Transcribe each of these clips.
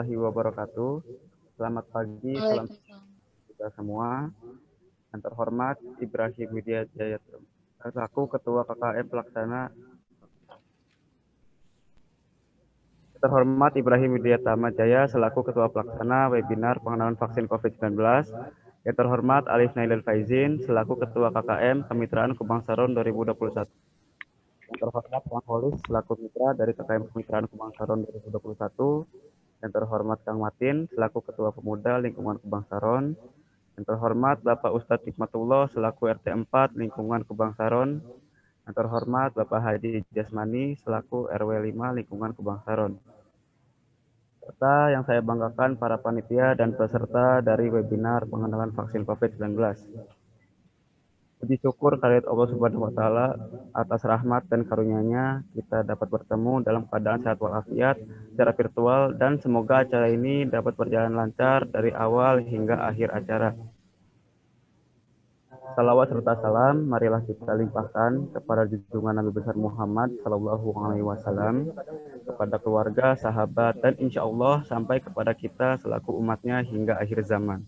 warahmatullahi wabarakatuh. Selamat pagi, salam Waalaikumsalam. kita semua. Yang terhormat Ibrahim Widya Jaya, selaku Ketua KKM Pelaksana. Terhormat Ibrahim Widya Jaya selaku Ketua Pelaksana webinar pengenalan vaksin COVID-19. Yang terhormat Alif Nailal Faizin selaku Ketua KKM Kemitraan Kubang Saron 2021. Yang terhormat Kang Holis selaku mitra dari KKM Kemitraan Kubang Saron 2021. Yang terhormat Kang Matin selaku Ketua Pemuda Lingkungan Kubang Saron. Yang terhormat Bapak Ustadz Hikmatullah selaku RT 4 Lingkungan Kubang Saron. Yang terhormat Bapak Haji Jasmani selaku RW 5 Lingkungan Kubang Saron. Serta yang saya banggakan para panitia dan peserta dari webinar pengenalan vaksin COVID-19. Puji syukur kehadirat Allah Subhanahu wa taala atas rahmat dan karunia-Nya kita dapat bertemu dalam keadaan sehat walafiat secara virtual dan semoga acara ini dapat berjalan lancar dari awal hingga akhir acara. Salawat serta salam marilah kita limpahkan kepada junjungan Nabi besar Muhammad Sallallahu Alaihi Wasallam, kepada keluarga, sahabat, dan insya Allah sampai kepada kita selaku umatnya hingga akhir zaman.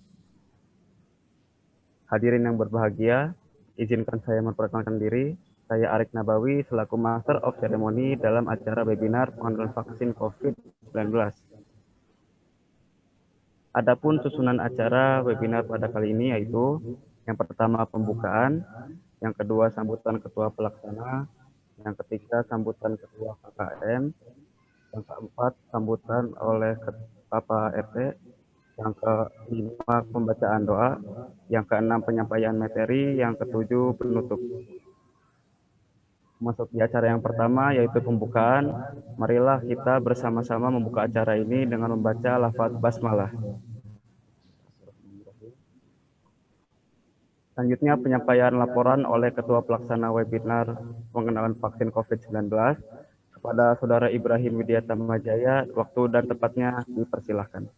Hadirin yang berbahagia, izinkan saya memperkenalkan diri. Saya Arik Nabawi selaku Master of Ceremony dalam acara webinar pengenalan vaksin COVID-19. Adapun susunan acara webinar pada kali ini yaitu yang pertama pembukaan, yang kedua sambutan ketua pelaksana, yang ketiga sambutan ketua KKM, yang keempat sambutan oleh Bapak RT, yang kelima pembacaan doa, yang keenam penyampaian materi, yang ketujuh penutup. Masuk di acara yang pertama yaitu pembukaan. Marilah kita bersama-sama membuka acara ini dengan membaca lafaz basmalah. Selanjutnya penyampaian laporan oleh Ketua Pelaksana Webinar Pengenalan Vaksin COVID-19 kepada Saudara Ibrahim Widya Tamajaya. Waktu dan tempatnya dipersilahkan.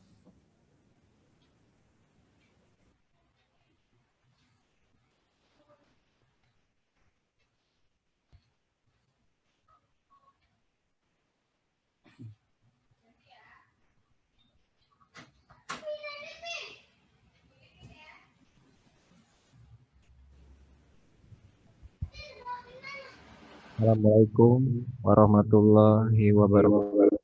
Assalamualaikum warahmatullahi wabarakatuh.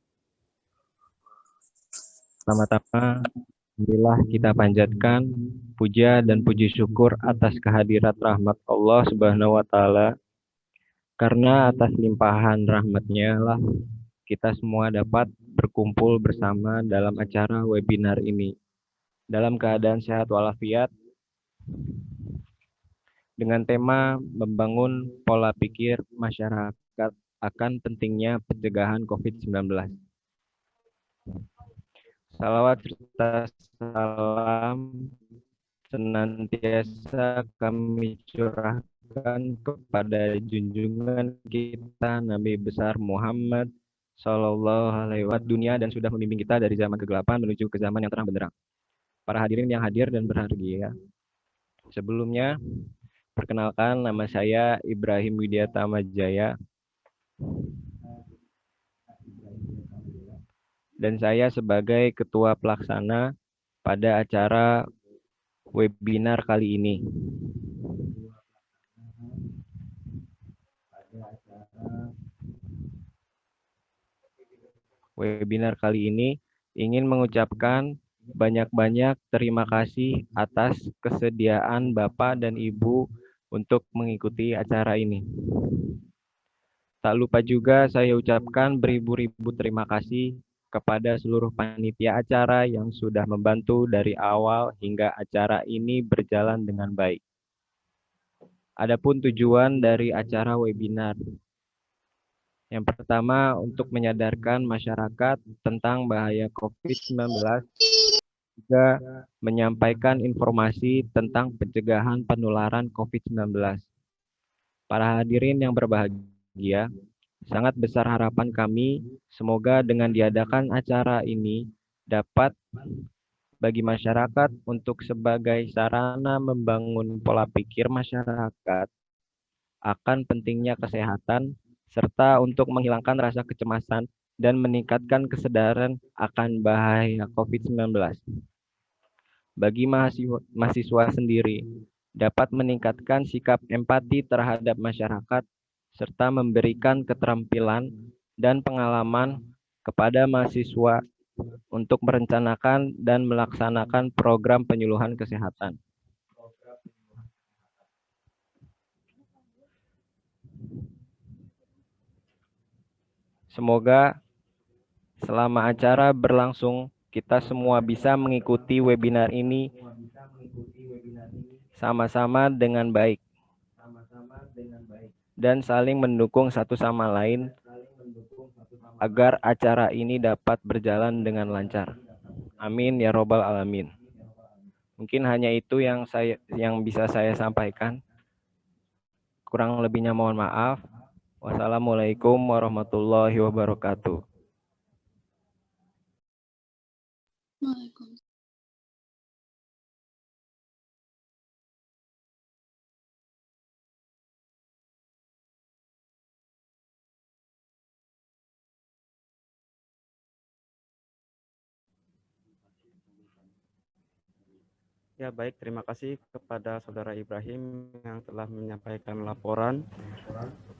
Pertama-tama, alhamdulillah kita panjatkan puja dan puji syukur atas kehadirat rahmat Allah Subhanahu wa taala. Karena atas limpahan rahmatnya lah kita semua dapat berkumpul bersama dalam acara webinar ini dalam keadaan sehat walafiat dengan tema membangun pola pikir masyarakat akan pentingnya pencegahan COVID-19. Salawat serta salam senantiasa kami curahkan kepada junjungan kita Nabi besar Muhammad Sallallahu Alaihi Wasallam, dunia dan sudah membimbing kita dari zaman kegelapan menuju ke zaman yang terang benderang. Para hadirin yang hadir dan berbahagia. Sebelumnya, perkenalkan, nama saya Ibrahim Widya Tamajaya dan saya sebagai ketua pelaksana pada acara webinar kali ini. Webinar kali ini ingin mengucapkan banyak-banyak terima kasih atas kesediaan Bapak dan Ibu untuk mengikuti acara ini. Tak lupa juga saya ucapkan beribu-ribu terima kasih kepada seluruh panitia acara yang sudah membantu dari awal hingga acara ini berjalan dengan baik. Adapun tujuan dari acara webinar. Yang pertama, untuk menyadarkan masyarakat tentang bahaya COVID-19, juga menyampaikan informasi tentang pencegahan penularan COVID-19. Para hadirin yang berbahagia, sangat besar harapan kami semoga dengan diadakan acara ini dapat bagi masyarakat untuk sebagai sarana membangun pola pikir masyarakat akan pentingnya kesehatan serta untuk menghilangkan rasa kecemasan dan meningkatkan kesadaran akan bahaya COVID-19. Bagi mahasiswa sendiri, dapat meningkatkan sikap empati terhadap masyarakat, serta memberikan keterampilan dan pengalaman kepada mahasiswa untuk merencanakan dan melaksanakan program penyuluhan kesehatan. Semoga selama acara berlangsung, kita semua bisa mengikuti webinar ini sama-sama dengan baik dan saling mendukung satu sama lain agar acara ini dapat berjalan dengan lancar. Amin ya robbal alamin. Mungkin hanya itu yang bisa saya sampaikan. Kurang lebihnya mohon maaf. Wassalamualaikum warahmatullahi wabarakatuh. Ya, baik. Terima kasih kepada Saudara Ibrahim yang telah menyampaikan laporan.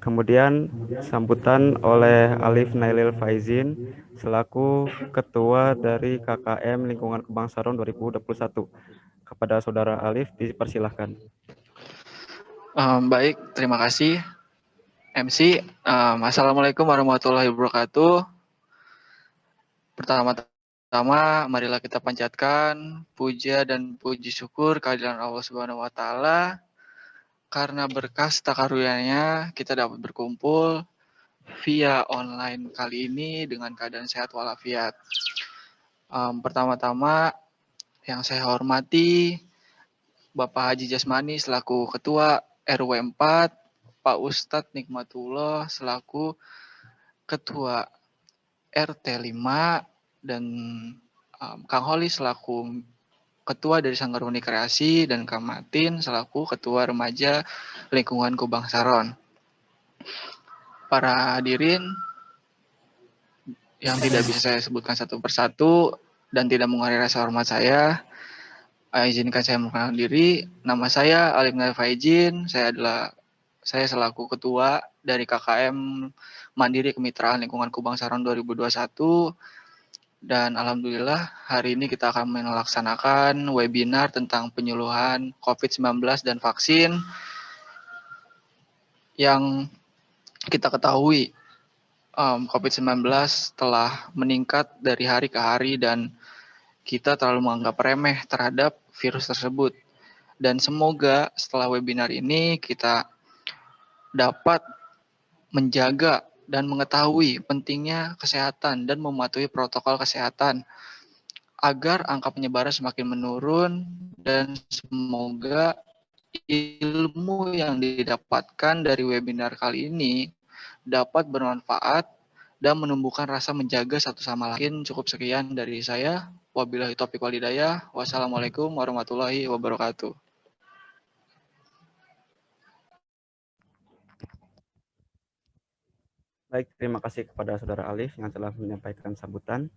Kemudian sambutan oleh Alif Nailil Faizin selaku Ketua dari KKM Lingkungan Kebangsaron 2021. Kepada Saudara Alif dipersilahkan. Baik, terima kasih MC. Assalamualaikum warahmatullahi wabarakatuh. Pertama-tama, marilah kita panjatkan puja dan puji syukur kehadiran Allah Subhanahu wa Ta'ala, karena berkas karunia-Nya kita dapat berkumpul via online kali ini dengan keadaan sehat walafiat. Pertama-tama, yang saya hormati Bapak Haji Jasmani selaku Ketua RW 4, Pak Ustadz Nikmatullah selaku Ketua RT 5, dan Kang Holi selaku Ketua dari Sanggar Uni Kreasi, dan Kang Martin selaku Ketua Remaja Lingkungan Kebangsaron. Para hadirin yang tidak bisa saya sebutkan satu persatu dan tidak mengurangi rasa hormat saya, izinkan saya memperkenalkan diri. Nama saya Alif Nailil Faizin. Saya selaku Ketua dari KKM Mandiri Kemitraan Lingkungan Kebangsaron 2021. Dan alhamdulillah hari ini kita akan melaksanakan webinar tentang penyuluhan COVID-19 dan vaksin. Yang kita ketahui COVID-19 telah meningkat dari hari ke hari dan kita terlalu menganggap remeh terhadap virus tersebut. Dan semoga setelah webinar ini kita dapat menjaga dan mengetahui pentingnya kesehatan dan mematuhi protokol kesehatan agar angka penyebaran semakin menurun, dan semoga ilmu yang didapatkan dari webinar kali ini dapat bermanfaat dan menumbuhkan rasa menjaga satu sama lain. Cukup sekian dari saya. Wabillahi taufiq wal hidayah. Wassalamualaikum warahmatullahi wabarakatuh. Baik, terima kasih kepada Saudara Alif yang telah menyampaikan sambutan.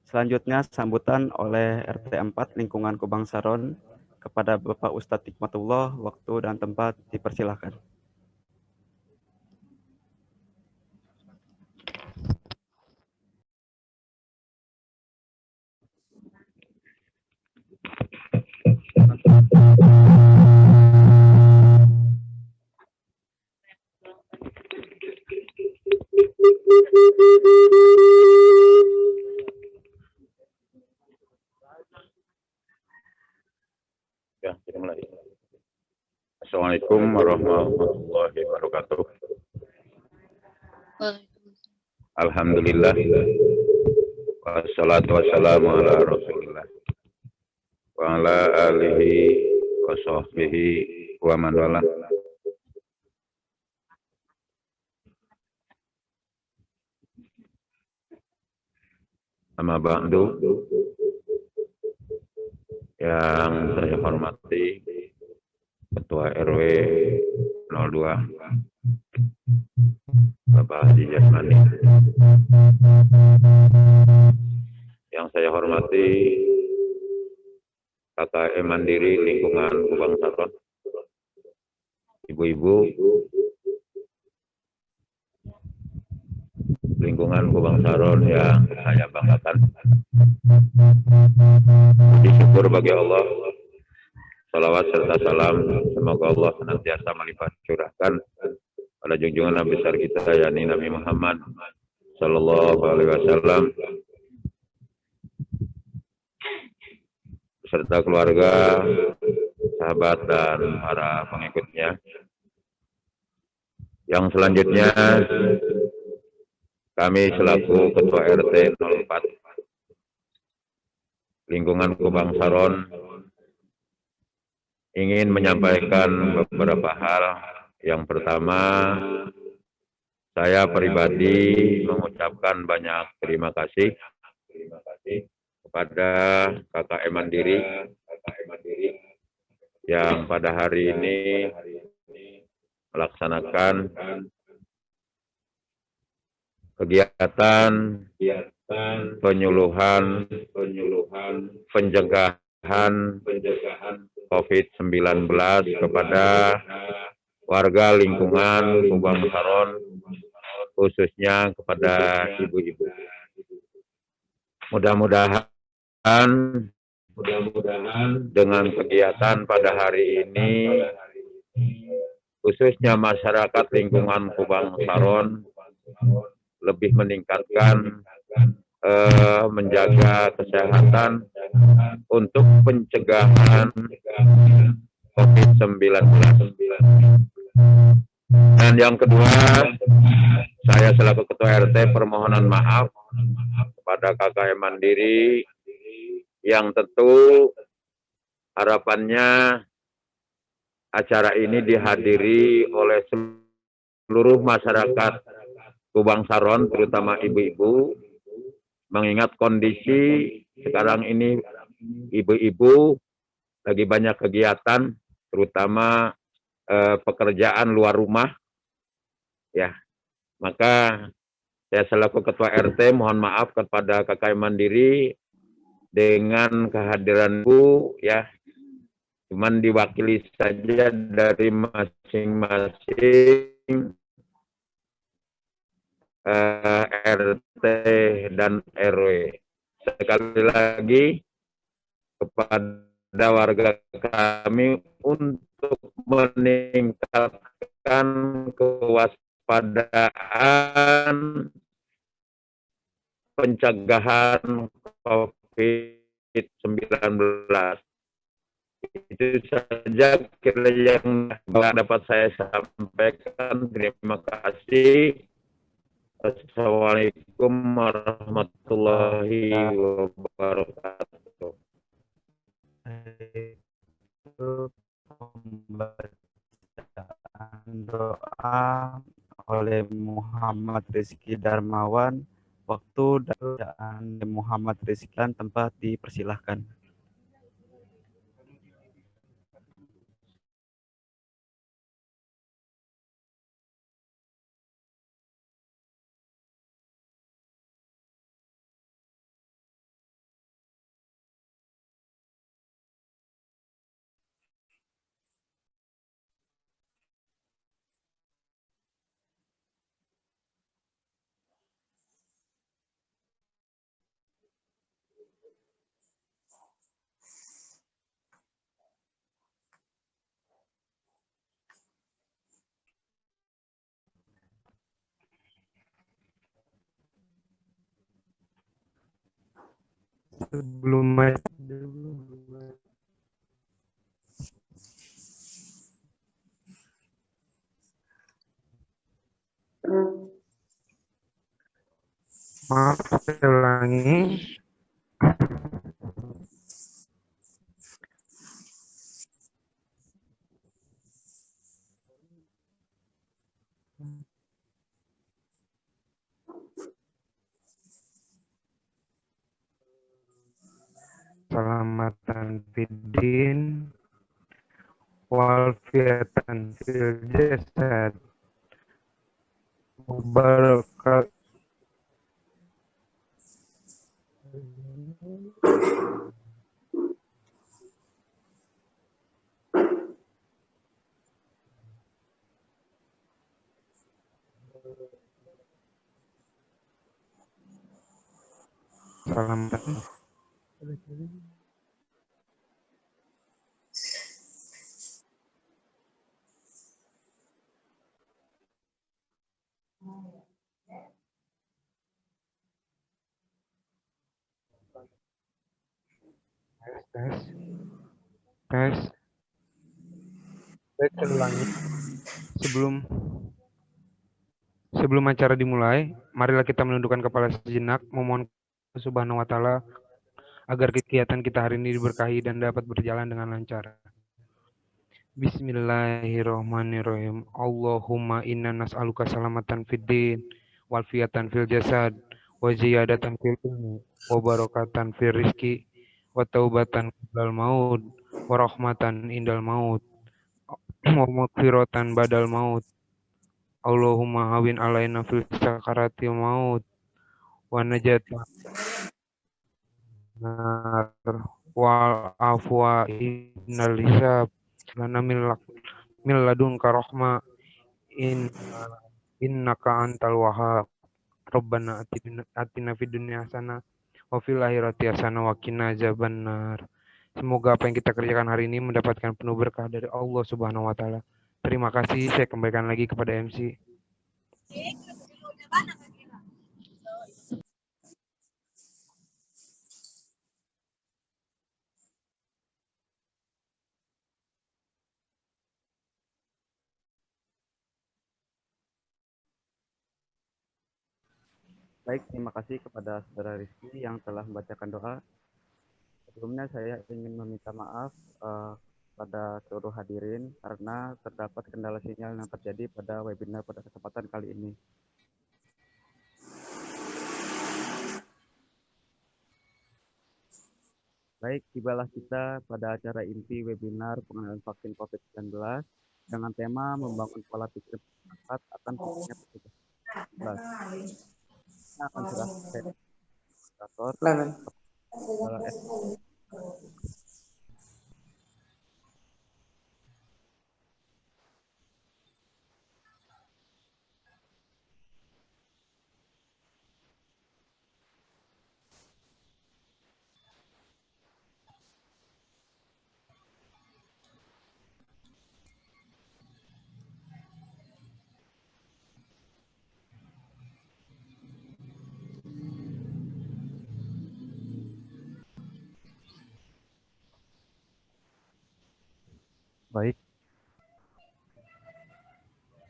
Selanjutnya sambutan oleh RT 4 Lingkungan Kebangsaron kepada Bapak Ustadz Nikmatullah. Waktu dan tempat dipersilahkan. Ya, kita mulai. Assalamualaikum warahmatullahi wabarakatuh. Alhamdulillah. Wassalatu wassalamu ala Rasulillah. Wa ala alihi wa sahbihi wa man wala. Amma ba'du. Yang saya hormati Ketua RW 02 Bapak Haji Jasmani. Yang saya hormati KKM Mandiri Lingkungan Kubang Saron, ibu-ibu lingkungan Kubang Saron yang saya banggakan. Syukur bagi Allah, salawat serta salam semoga Allah senantiasa melipat curahkan pada junjungan Nabi besar kita yakni Nabi Muhammad Sallallahu Alaihi Wasallam beserta keluarga, sahabat dan para pengikutnya. Yang selanjutnya kami selaku Ketua RT 04 Lingkungan Kubang Saron ingin menyampaikan beberapa hal. Yang pertama, saya pribadi mengucapkan banyak terima kasih kepada KKM Mandiri yang pada hari ini melaksanakan kegiatan penyuluhan pencegahan COVID-19 kepada warga lingkungan Kubang Saron, khususnya kepada ibu-ibu. Mudah-mudahan dengan kegiatan pada hari ini, khususnya masyarakat lingkungan Kubang Saron lebih meningkatkan menjaga kesehatan untuk pencegahan COVID-19. Dan yang kedua, saya selaku Ketua RT permohonan maaf kepada KKM Mandiri yang tentu harapannya acara ini dihadiri oleh seluruh masyarakat Kubang Saron, terutama ibu-ibu, mengingat kondisi sekarang ini ibu-ibu lagi banyak kegiatan, terutama pekerjaan luar rumah, ya. Maka saya selaku Ketua RT mohon maaf kepada KKM Mandiri dengan kehadiranku, ya, cuman diwakili saja dari masing-masing RT dan RW. Sekali lagi kepada warga kami untuk meningkatkan kewaspadaan pencegahan COVID-19. Itu saja kira yang dapat saya sampaikan. Terima kasih. Assalamualaikum warahmatullahi wabarakatuh. Pembacaan doa oleh Muhammad Rizky Darmawan. Waktu dan bacaan Muhammad Rizky dan tempat dipersilahkan. Sebelum maaf, saya ulangi. Selamatan Fidin Walfiatan fil jasad wabarakatuh. Salam. Tes. Tes. Baik, saya ulangi. Sebelum acara dimulai, marilah kita menundukkan kepala sejenak, memohon Subhanahu wa Ta'ala agar kegiatan kita hari ini diberkahi dan dapat berjalan dengan lancar. Bismillahirrahmanirrahim. Allahumma inna nas'aluka salamatan fid din, walfiyatan fil jasad, wa ziyadatan fil ilmi, wa barakatan fil rizki, wa taubatan qabla maut, wa rahmatan indal maut, wa maghfiratan badal maut. Allahumma hawin alaina fil sakaratil maut, wa najatan nar, wal afwa innal hisab, lana min ladunka rahma innaka antal wahhab. Rabbana atina fid dunya hasanah wa fil akhirati hasanah wa qina azabannar. Semoga apa yang kita kerjakan hari ini mendapatkan penuh berkah dari Allah Subhanahu wa Ta'ala. Terima kasih, saya kembalikan lagi kepada MC. Baik, terima kasih kepada Saudara Rizky yang telah membacakan doa. Sebelumnya saya ingin meminta maaf pada seluruh hadirin karena terdapat kendala sinyal yang terjadi pada webinar pada kesempatan kali ini. Baik, tibalah kita pada acara inti webinar pengenalan vaksin COVID-19 dengan tema membangun pola pikir masyarakat akan vaksinnya COVID-19. Kita akan serahkan moderator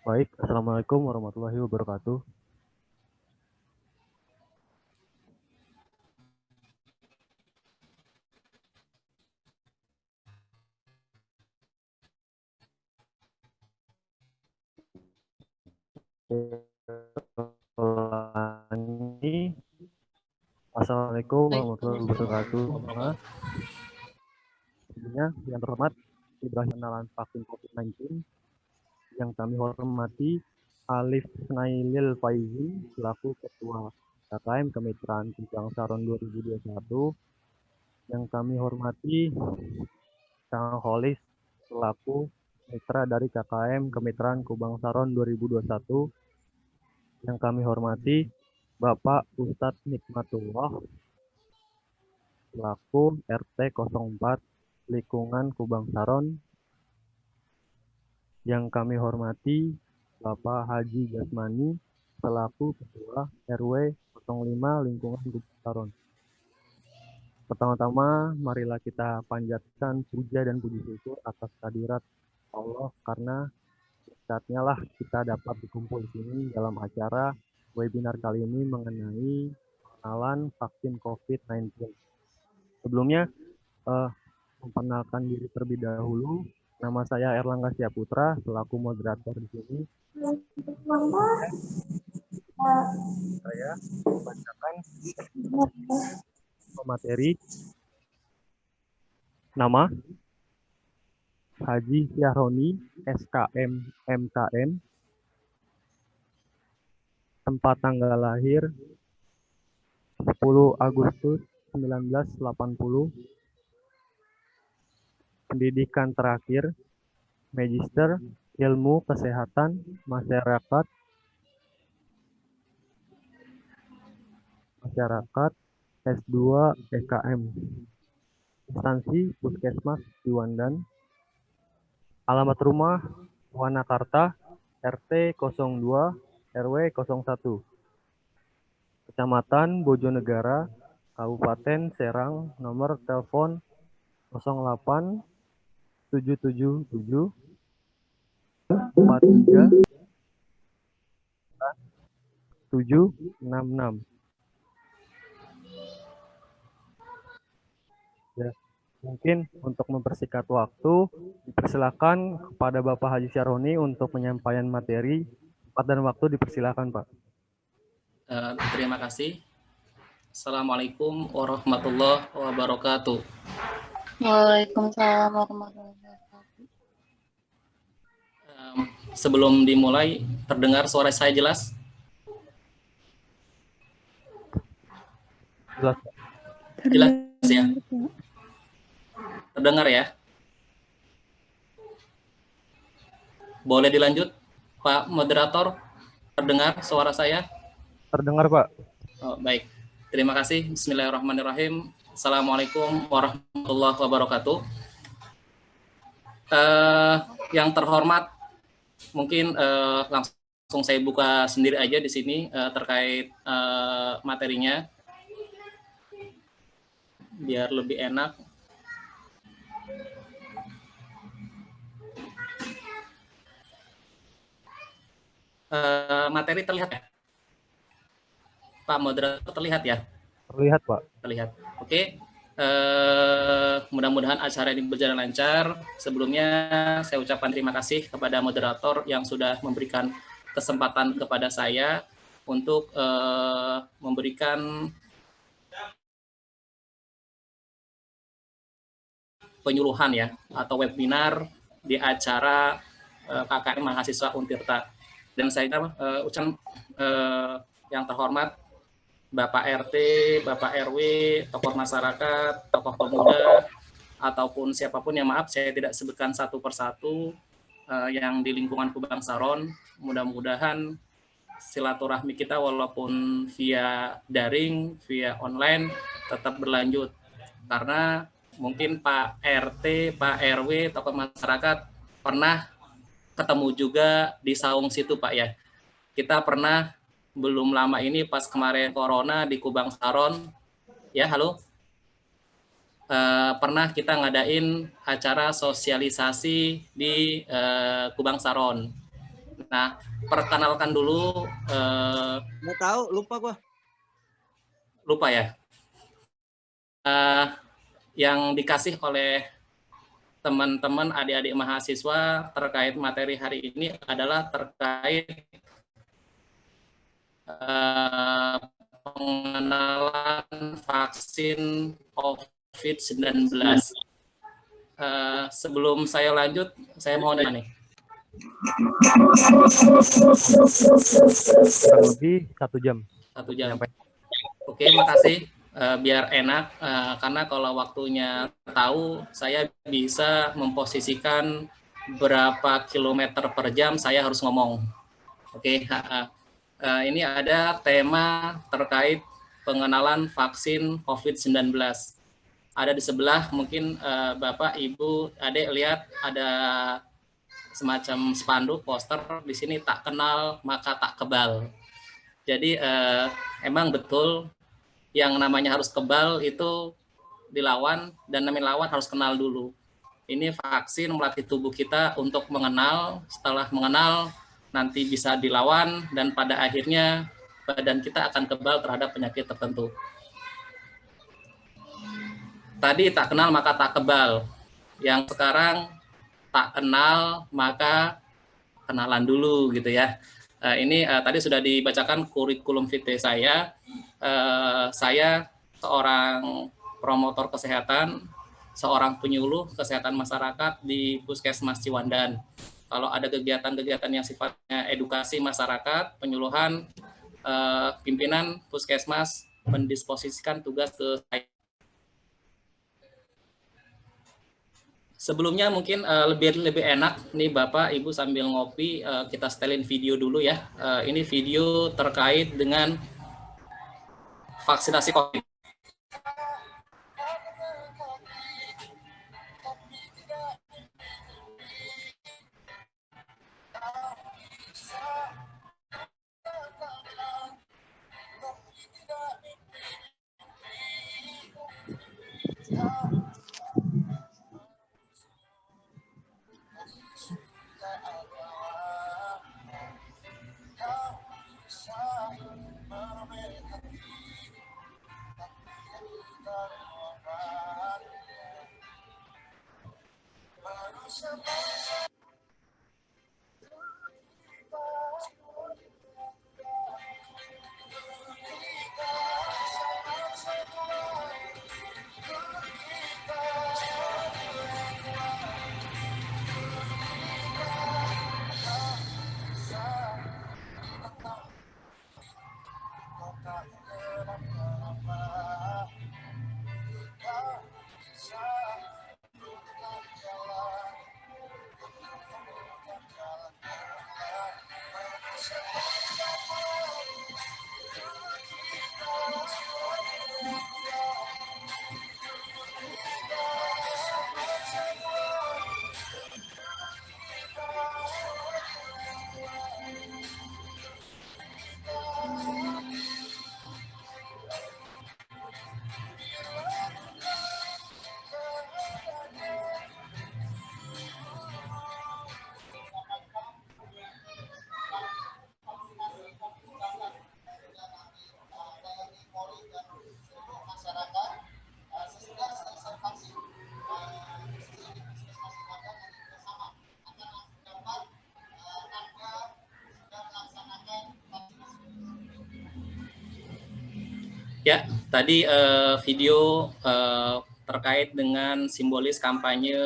Baik, Assalamualaikum warahmatullahi wabarakatuh. Assalamualaikum warahmatullahi wabarakatuh. Sebelumnya, yang terhormat, Ibrahim pengenalan vaksin COVID-19 yang kami hormati Alif Nailil Faizin selaku Ketua KKM Kemitraan Kubang Saron 2021, yang kami hormati Kang Holis selaku Mitra dari KKM Kemitraan Kubang Saron 2021, yang kami hormati Bapak Ustadz Nikmatullah selaku RT 04 Lingkungan Kubang Saron, yang kami hormati Bapak Haji Jasmani selaku Ketua RW 05 Lingkungan Kubang Saron. Pertama-tama, marilah kita panjatkan puja dan puji syukur atas kehadirat Allah karena saatnya lah kita dapat berkumpul di sini dalam acara webinar kali ini mengenai pengenalan vaksin COVID-19. Sebelumnya, memperkenalkan diri terlebih dahulu. Nama saya Erlangga Syaputra selaku moderator di sini. Saya membacakan materi. Nama Haji Syahroni, SKM MKM. tempat tanggal lahir 10 Agustus 1980, pendidikan terakhir Magister Ilmu Kesehatan Masyarakat S2 EKM, instansi Puskesmas Ciwandan, alamat rumah Wanakarta, RT 02 RW 01, Kecamatan Bojonegara, Kabupaten Serang, nomor telepon 08 777 43 766. Ya, mungkin untuk mempersingkat waktu, dipersilakan kepada Bapak Haji Syaroni untuk penyampaian materi. Tempat dan waktu dipersilakan, Pak. Terima kasih. Assalamualaikum warahmatullahi wabarakatuh. Waalaikumsalam warahmatullahi wabarakatuh. Sebelum dimulai, terdengar suara saya jelas? Jelas. Jelas ya? Terdengar ya? Boleh dilanjut, Pak Moderator? Terdengar suara saya? Terdengar, Pak. Oh, baik. Terima kasih. Bismillahirrahmanirrahim. Assalamualaikum warahmatullahi wabarakatuh. Yang terhormat, mungkin langsung saya buka sendiri aja di sini terkait materinya, biar lebih enak. Materi terlihat ya? Pak Moderator, terlihat ya? Terlihat, Pak. Terlihat. Oke. Mudah-mudahan acara ini berjalan lancar. Sebelumnya saya ucapkan terima kasih kepada moderator yang sudah memberikan kesempatan kepada saya untuk memberikan penyuluhan ya, atau webinar di acara KKM Mahasiswa Untirta. Dan saya ucapkan yang terhormat Bapak RT, Bapak RW, tokoh masyarakat, tokoh pemuda, ataupun siapapun yang maaf saya tidak sebutkan satu persatu yang di lingkungan Kubang Saron. Mudah-mudahan silaturahmi kita walaupun via daring, via online tetap berlanjut. Karena mungkin Pak RT, Pak RW, tokoh masyarakat pernah ketemu juga di saung situ Pak ya. Kita pernah belum lama ini pas kemarin corona di Kubang Saron, ya halo, pernah kita ngadain acara sosialisasi di Kubang Saron. Nah, perkenalkan dulu. Nggak tahu, lupa gua. Lupa ya. Yang dikasih oleh teman-teman adik-adik mahasiswa terkait materi hari ini adalah terkait pengenalan vaksin COVID-19. Sebelum saya lanjut, saya mohon nih. Kurang lebih 1 jam. 1 jam. Oke, makasih. Biar enak, karena kalau waktunya tahu, saya bisa memposisikan berapa kilometer per jam saya harus ngomong. Oke, ini ada tema terkait pengenalan vaksin COVID-19. Ada di sebelah, mungkin Bapak, Ibu, Adik lihat ada semacam spanduk, poster di sini, tak kenal maka tak kebal. Jadi emang betul yang namanya harus kebal itu dilawan, dan namanya lawan harus kenal dulu. Ini vaksin melatih tubuh kita untuk mengenal, setelah mengenal nanti bisa dilawan, dan pada akhirnya badan kita akan kebal terhadap penyakit tertentu. Tadi tak kenal maka tak kebal, yang sekarang tak kenal maka kenalan dulu gitu ya. Ini tadi sudah dibacakan kurikulum vitae saya. Saya seorang promotor kesehatan, seorang penyuluh kesehatan masyarakat di Puskesmas Ciwandan. Kalau ada kegiatan-kegiatan yang sifatnya edukasi masyarakat, penyuluhan, pimpinan Puskesmas mendisposisikan tugas ke saya. Sebelumnya mungkin lebih enak nih Bapak Ibu sambil ngopi, kita setelin video dulu ya. Ini video terkait dengan vaksinasi COVID. Ya, tadi video terkait dengan simbolis kampanye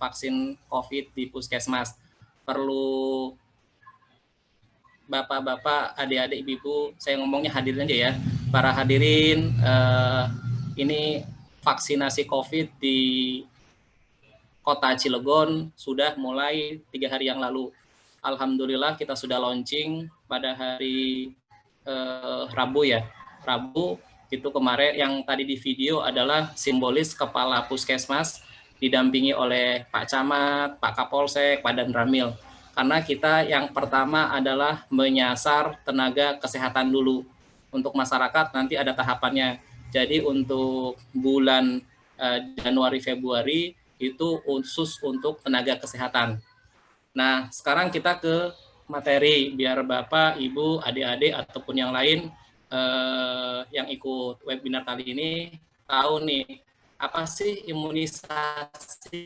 vaksin COVID di Puskesmas. Perlu Bapak-bapak, adik-adik, ibu-ibu, saya ngomongnya hadirin aja ya. Para hadirin, ini vaksinasi COVID di Kota Cilegon sudah mulai 3 hari yang lalu. Alhamdulillah kita sudah launching pada hari Rabu ya. Rabu itu kemarin yang tadi di video adalah simbolis Kepala Puskesmas didampingi oleh Pak Camat, Pak Kapolsek, Pak Danramil. Karena kita yang pertama adalah menyasar tenaga kesehatan dulu. Untuk masyarakat nanti ada tahapannya. Jadi untuk bulan Januari Februari itu khusus untuk tenaga kesehatan. Nah, sekarang kita ke materi biar Bapak, Ibu, adik-adik ataupun yang lain yang ikut webinar kali ini tahu nih apa sih imunisasi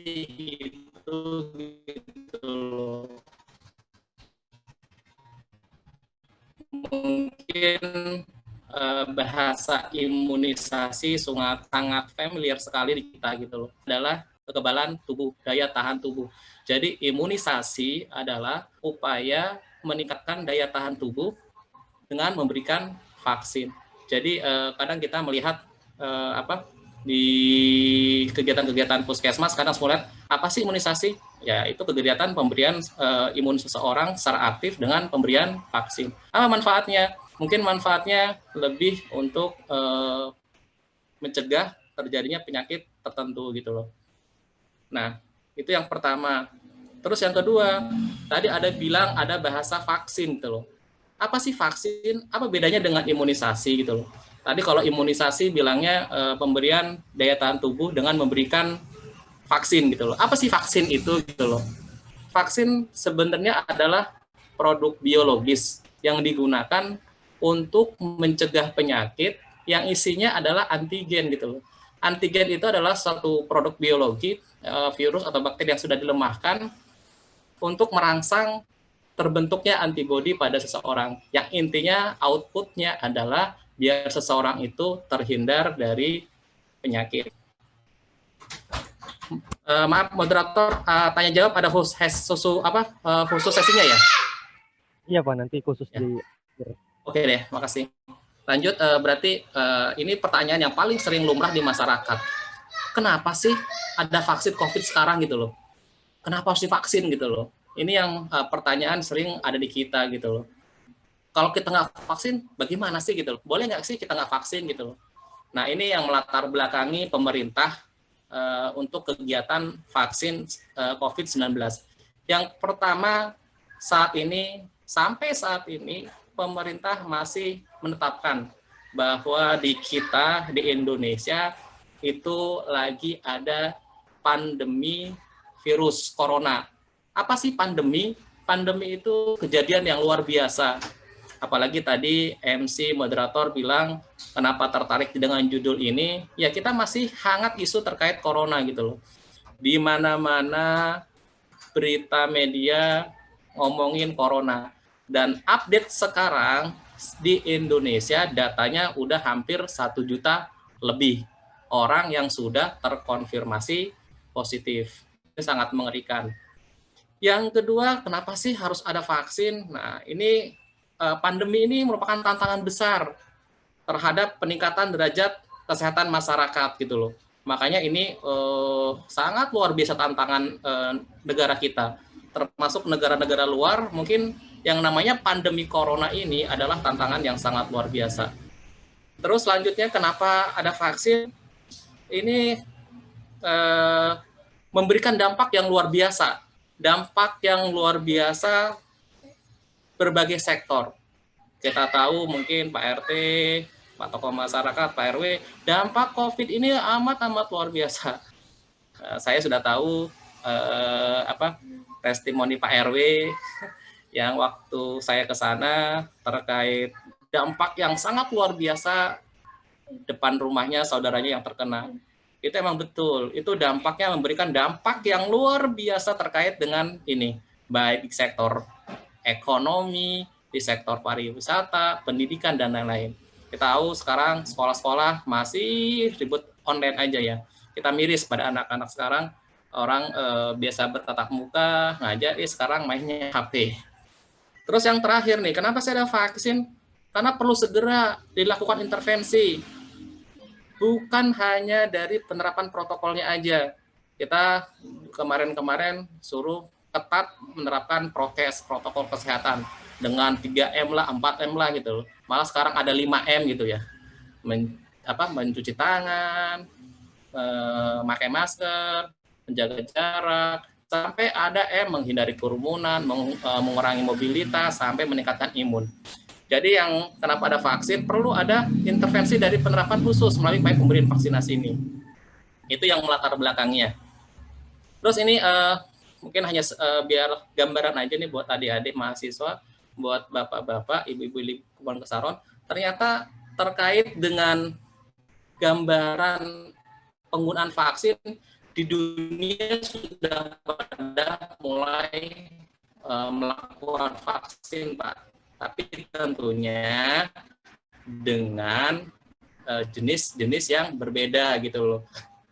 itu gitu loh. Mungkin bahasa imunisasi sangat familiar sekali di kita gitu loh. Adalah kekebalan tubuh, daya tahan tubuh. Jadi imunisasi adalah upaya meningkatkan daya tahan tubuh dengan memberikan vaksin. Jadi kadang kita melihat di kegiatan-kegiatan puskesmas kadang melihat apa sih imunisasi? Ya itu kegiatan pemberian imun seseorang secara aktif dengan pemberian vaksin. Apa manfaatnya? Mungkin manfaatnya lebih untuk mencegah terjadinya penyakit tertentu gitu loh. Nah itu yang pertama. Terus yang kedua, tadi ada bilang ada bahasa vaksin gitu loh. Apa sih vaksin? Apa bedanya dengan imunisasi gitu loh? Tadi kalau imunisasi bilangnya pemberian daya tahan tubuh dengan memberikan vaksin gitu loh. Apa sih vaksin itu gitu loh? Vaksin sebenarnya adalah produk biologis yang digunakan untuk mencegah penyakit yang isinya adalah antigen gitu loh. Antigen itu adalah suatu produk biologi, virus atau bakteri yang sudah dilemahkan untuk merangsang terbentuknya antibodi pada seseorang. Yang intinya outputnya adalah biar seseorang itu terhindar dari penyakit. Maaf moderator, tanya jawab ada khusus sesinya ya? Iya Pak, nanti khusus ya. di Oke deh, makasih. Lanjut, berarti ini pertanyaan yang paling sering lumrah di masyarakat. Kenapa sih ada vaksin COVID sekarang gitu loh? Kenapa harus divaksin gitu loh? Ini yang pertanyaan sering ada di kita gitu loh. Kalau kita nggak vaksin, bagaimana sih gitu loh? Boleh nggak sih kita nggak vaksin gitu loh? Nah, ini yang melatar belakangi pemerintah untuk kegiatan vaksin COVID-19. Yang pertama, sampai saat ini, pemerintah masih menetapkan bahwa di kita, di Indonesia, itu lagi ada pandemi virus corona. Apa sih pandemi? Pandemi itu kejadian yang luar biasa. Apalagi tadi MC moderator bilang, kenapa tertarik dengan judul ini? Ya, kita masih hangat isu terkait corona gitu loh. Di mana-mana berita media ngomongin corona. Dan update sekarang di Indonesia datanya udah hampir 1 juta lebih orang yang sudah terkonfirmasi positif. Ini sangat mengerikan. Yang kedua, kenapa sih harus ada vaksin? Nah, ini pandemi ini merupakan tantangan besar terhadap peningkatan derajat kesehatan masyarakat gitu loh. Makanya ini sangat luar biasa tantangan negara kita. Termasuk negara-negara luar, mungkin yang namanya pandemi corona ini adalah tantangan yang sangat luar biasa. Terus selanjutnya, kenapa ada vaksin? Ini memberikan dampak yang luar biasa. Dampak yang luar biasa berbagai sektor. Kita tahu mungkin Pak RT, Pak tokoh masyarakat, Pak RW, dampak COVID ini amat-amat luar biasa. Saya sudah tahu testimoni Pak RW yang waktu saya ke sana terkait dampak yang sangat luar biasa depan rumahnya saudaranya yang terkena. Itu emang betul, itu dampaknya memberikan dampak yang luar biasa terkait dengan ini, baik di sektor ekonomi, di sektor pariwisata, pendidikan, dan lain-lain. Kita tahu sekarang sekolah-sekolah masih ribut online aja ya. Kita miris pada anak-anak sekarang, orang biasa bertatap muka, ngajar, sekarang mainnya HP. Terus yang terakhir nih, kenapa saya ada vaksin? Karena perlu segera dilakukan intervensi. Bukan hanya dari penerapan protokolnya aja. Kita kemarin-kemarin suruh ketat menerapkan prokes, protokol kesehatan. Dengan 3M lah, 4M lah gitu. Malah sekarang ada 5M gitu ya. Mencuci tangan, memakai masker, menjaga jarak, sampai ada menghindari kerumunan, mengurangi mobilitas, sampai meningkatkan imun. Jadi yang kenapa ada vaksin, perlu ada intervensi dari penerapan khusus melalui baik pemberian vaksinasi ini. Itu yang melatar belakangnya. Terus ini mungkin hanya biar gambaran aja nih buat adik-adik mahasiswa, buat bapak-bapak, ibu-ibu lingkungan Kesaron, ternyata terkait dengan gambaran penggunaan vaksin di dunia sudah pada mulai melakukan vaksin, Pak. Tapi tentunya dengan jenis-jenis yang berbeda gitu loh.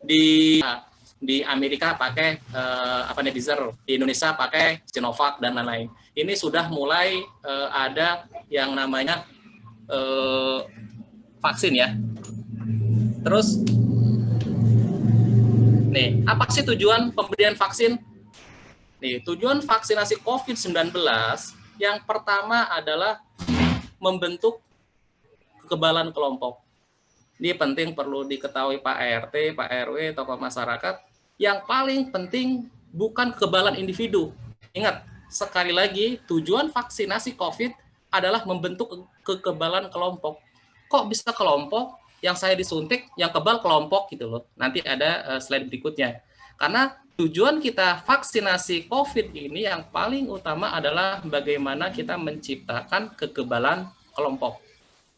Di Amerika pakai Pfizer, di Indonesia pakai Sinovac dan lain-lain. Ini sudah mulai ada yang namanya vaksin ya. Terus nih, apa sih tujuan pemberian vaksin? Nih, tujuan vaksinasi COVID-19 yang pertama adalah membentuk kekebalan kelompok. Ini penting, perlu diketahui Pak RT, Pak RW, tokoh masyarakat. Yang paling penting bukan kekebalan individu. Ingat, sekali lagi, tujuan vaksinasi COVID adalah membentuk kekebalan kelompok. Kok bisa kelompok? Yang saya disuntik, yang kebal kelompok gitu loh. Nanti ada slide berikutnya. Karena tujuan kita vaksinasi COVID ini yang paling utama adalah bagaimana kita menciptakan kekebalan kelompok.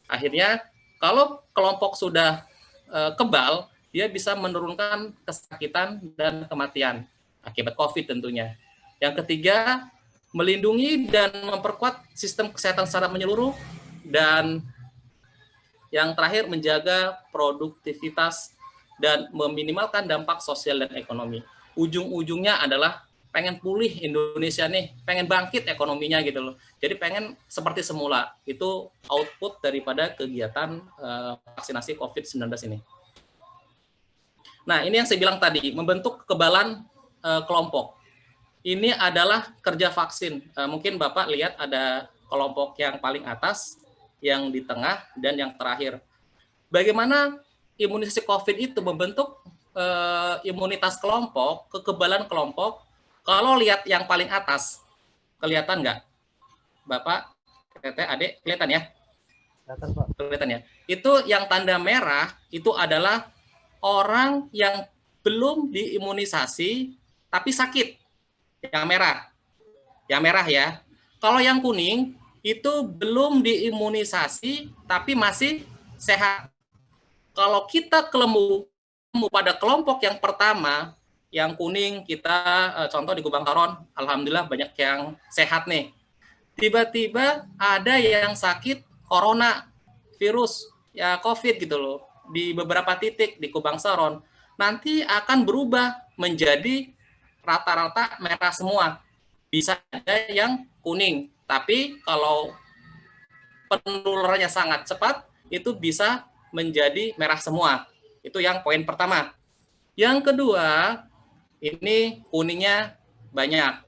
Akhirnya, kalau kelompok sudah kebal, dia bisa menurunkan kesakitan dan kematian akibat COVID tentunya. Yang ketiga, melindungi dan memperkuat sistem kesehatan secara menyeluruh. Dan yang terakhir, menjaga produktivitas dan meminimalkan dampak sosial dan ekonomi. Ujung-ujungnya adalah pengen pulih Indonesia nih, pengen bangkit ekonominya gitu loh. Jadi pengen seperti semula. Itu output daripada kegiatan vaksinasi COVID-19 ini. Nah, ini yang saya bilang tadi, membentuk kekebalan kelompok. Ini adalah kerja vaksin. Mungkin Bapak lihat ada kelompok yang paling atas, yang di tengah, dan yang terakhir. Bagaimana imunisasi COVID itu membentuk imunitas kelompok, kekebalan kelompok. Kalau lihat yang paling atas, kelihatan nggak? Bapak, Teteh, Adik, kelihatan ya? Kelihatan, Pak. Kelihatan ya? Itu yang tanda merah, itu adalah orang yang belum diimunisasi, tapi sakit. Yang merah. Yang merah ya. Kalau yang kuning, itu belum diimunisasi, tapi masih sehat. Kalau kita kelemu pada kelompok yang pertama, yang kuning, kita contoh di Kubang Karon, alhamdulillah banyak yang sehat nih. Tiba-tiba ada yang sakit corona, virus, ya COVID gitu loh, di beberapa titik di Kubang Saron. Nanti akan berubah menjadi rata-rata merah semua. Bisa ada yang kuning, tapi kalau penularannya sangat cepat, itu bisa menjadi merah semua. Itu yang poin pertama. Yang kedua, ini kuningnya banyak.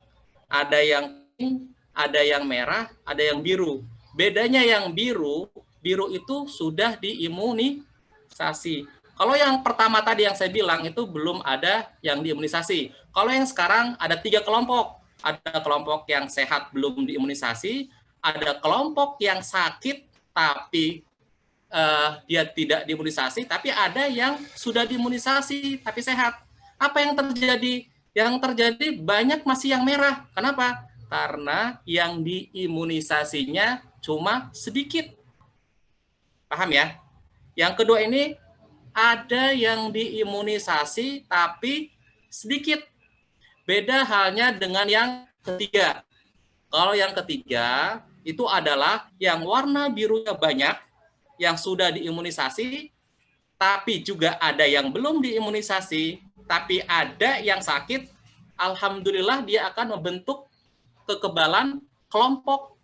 Ada yang kuning, ada yang merah, ada yang biru. Bedanya yang biru itu sudah diimunisasi. Kalau yang pertama tadi yang saya bilang itu belum ada yang diimunisasi. Kalau yang sekarang ada 3 kelompok. Ada kelompok yang sehat belum diimunisasi, ada kelompok yang sakit tapi dia tidak diimunisasi, tapi ada yang sudah diimunisasi tapi sehat. Apa yang terjadi? Yang terjadi banyak masih yang merah. Kenapa? Karena yang diimunisasinya cuma sedikit. Paham ya? Yang kedua ini ada yang diimunisasi tapi sedikit. Beda halnya dengan yang ketiga. Kalau yang ketiga itu adalah yang warna birunya banyak, yang sudah diimunisasi, tapi juga ada yang belum diimunisasi, tapi ada yang sakit. Alhamdulillah dia akan membentuk kekebalan kelompok.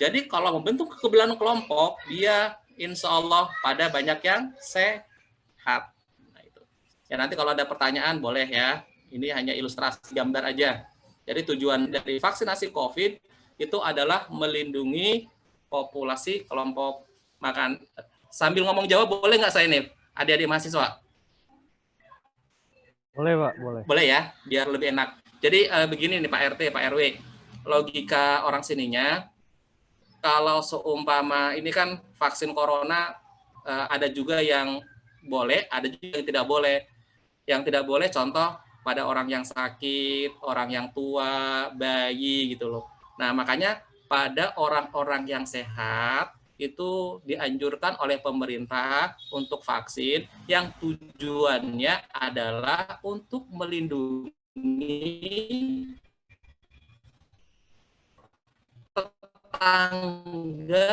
Jadi kalau membentuk kekebalan kelompok, dia insya Allah pada banyak yang sehat. Nah, itu. Ya nanti kalau ada pertanyaan boleh ya. Ini hanya ilustrasi gambar aja. Jadi tujuan dari vaksinasi COVID itu adalah melindungi populasi kelompok makan. Sambil ngomong Jawa boleh nggak saya nih, adik-adik mahasiswa? Boleh, Pak, boleh. Boleh ya, biar lebih enak. Jadi begini nih Pak RT, Pak RW, logika orang sininya, kalau seumpama ini kan vaksin corona ada juga yang boleh, ada juga yang tidak boleh. Yang tidak boleh contoh pada orang yang sakit, orang yang tua, bayi gitu loh. Nah makanya pada orang-orang yang sehat itu dianjurkan oleh pemerintah untuk vaksin yang tujuannya adalah untuk melindungi tetangga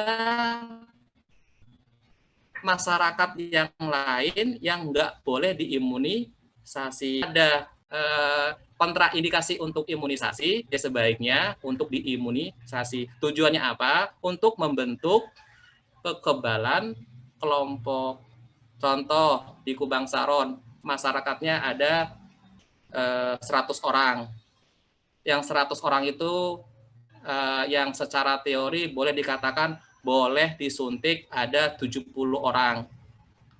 masyarakat yang lain yang nggak boleh diimunisasi. Ada kontraindikasi untuk imunisasi, ya sebaiknya untuk diimunisasi. Tujuannya apa? Untuk membentuk kekebalan kelompok. Contoh di Kubang Saron, masyarakatnya ada 100 orang. Yang 100 orang itu yang secara teori boleh dikatakan boleh disuntik ada 70 orang.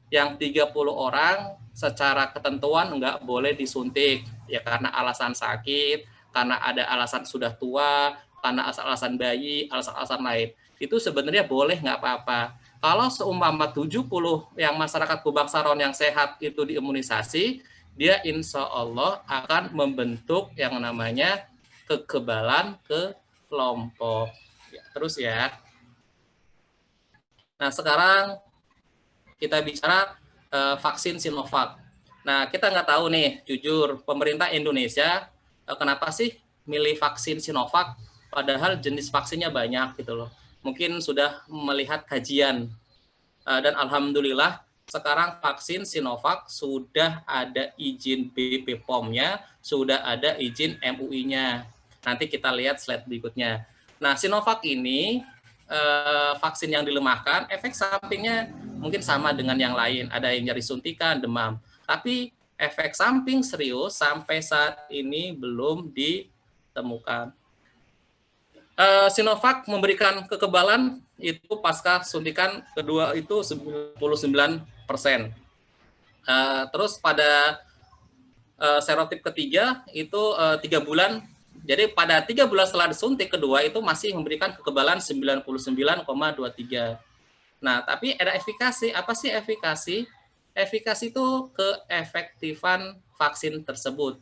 Yang 30 orang secara ketentuan nggak boleh disuntik, ya karena alasan sakit, karena ada alasan sudah tua, karena alasan bayi, alasan-alasan lain. Itu sebenarnya boleh nggak apa-apa. Kalau seumpama 70 yang masyarakat Kubang Saron yang sehat itu diimunisasi, dia insya Allah akan membentuk yang namanya kekebalan kelompok. Ya, terus ya. Nah sekarang kita bicara vaksin Sinovac. Nah, kita nggak tahu nih, jujur, pemerintah Indonesia kenapa sih milih vaksin Sinovac, padahal jenis vaksinnya banyak gitu loh. Mungkin sudah melihat kajian, dan alhamdulillah sekarang vaksin Sinovac sudah ada izin BPOM-nya, sudah ada izin MUI-nya. Nanti kita lihat slide berikutnya. Nah, Sinovac ini vaksin yang dilemahkan, efek sampingnya mungkin sama dengan yang lain. Ada yang nyeri suntikan, demam. Tapi efek samping serius sampai saat ini belum ditemukan. Sinovac memberikan kekebalan itu pasca suntikan kedua itu 99%. Terus pada serotip ketiga itu 3 bulan. Jadi pada 3 bulan setelah disuntik kedua itu masih memberikan kekebalan 99,23. Nah, tapi ada efikasi. Apa sih efikasi? Efikasi itu keefektifan vaksin tersebut.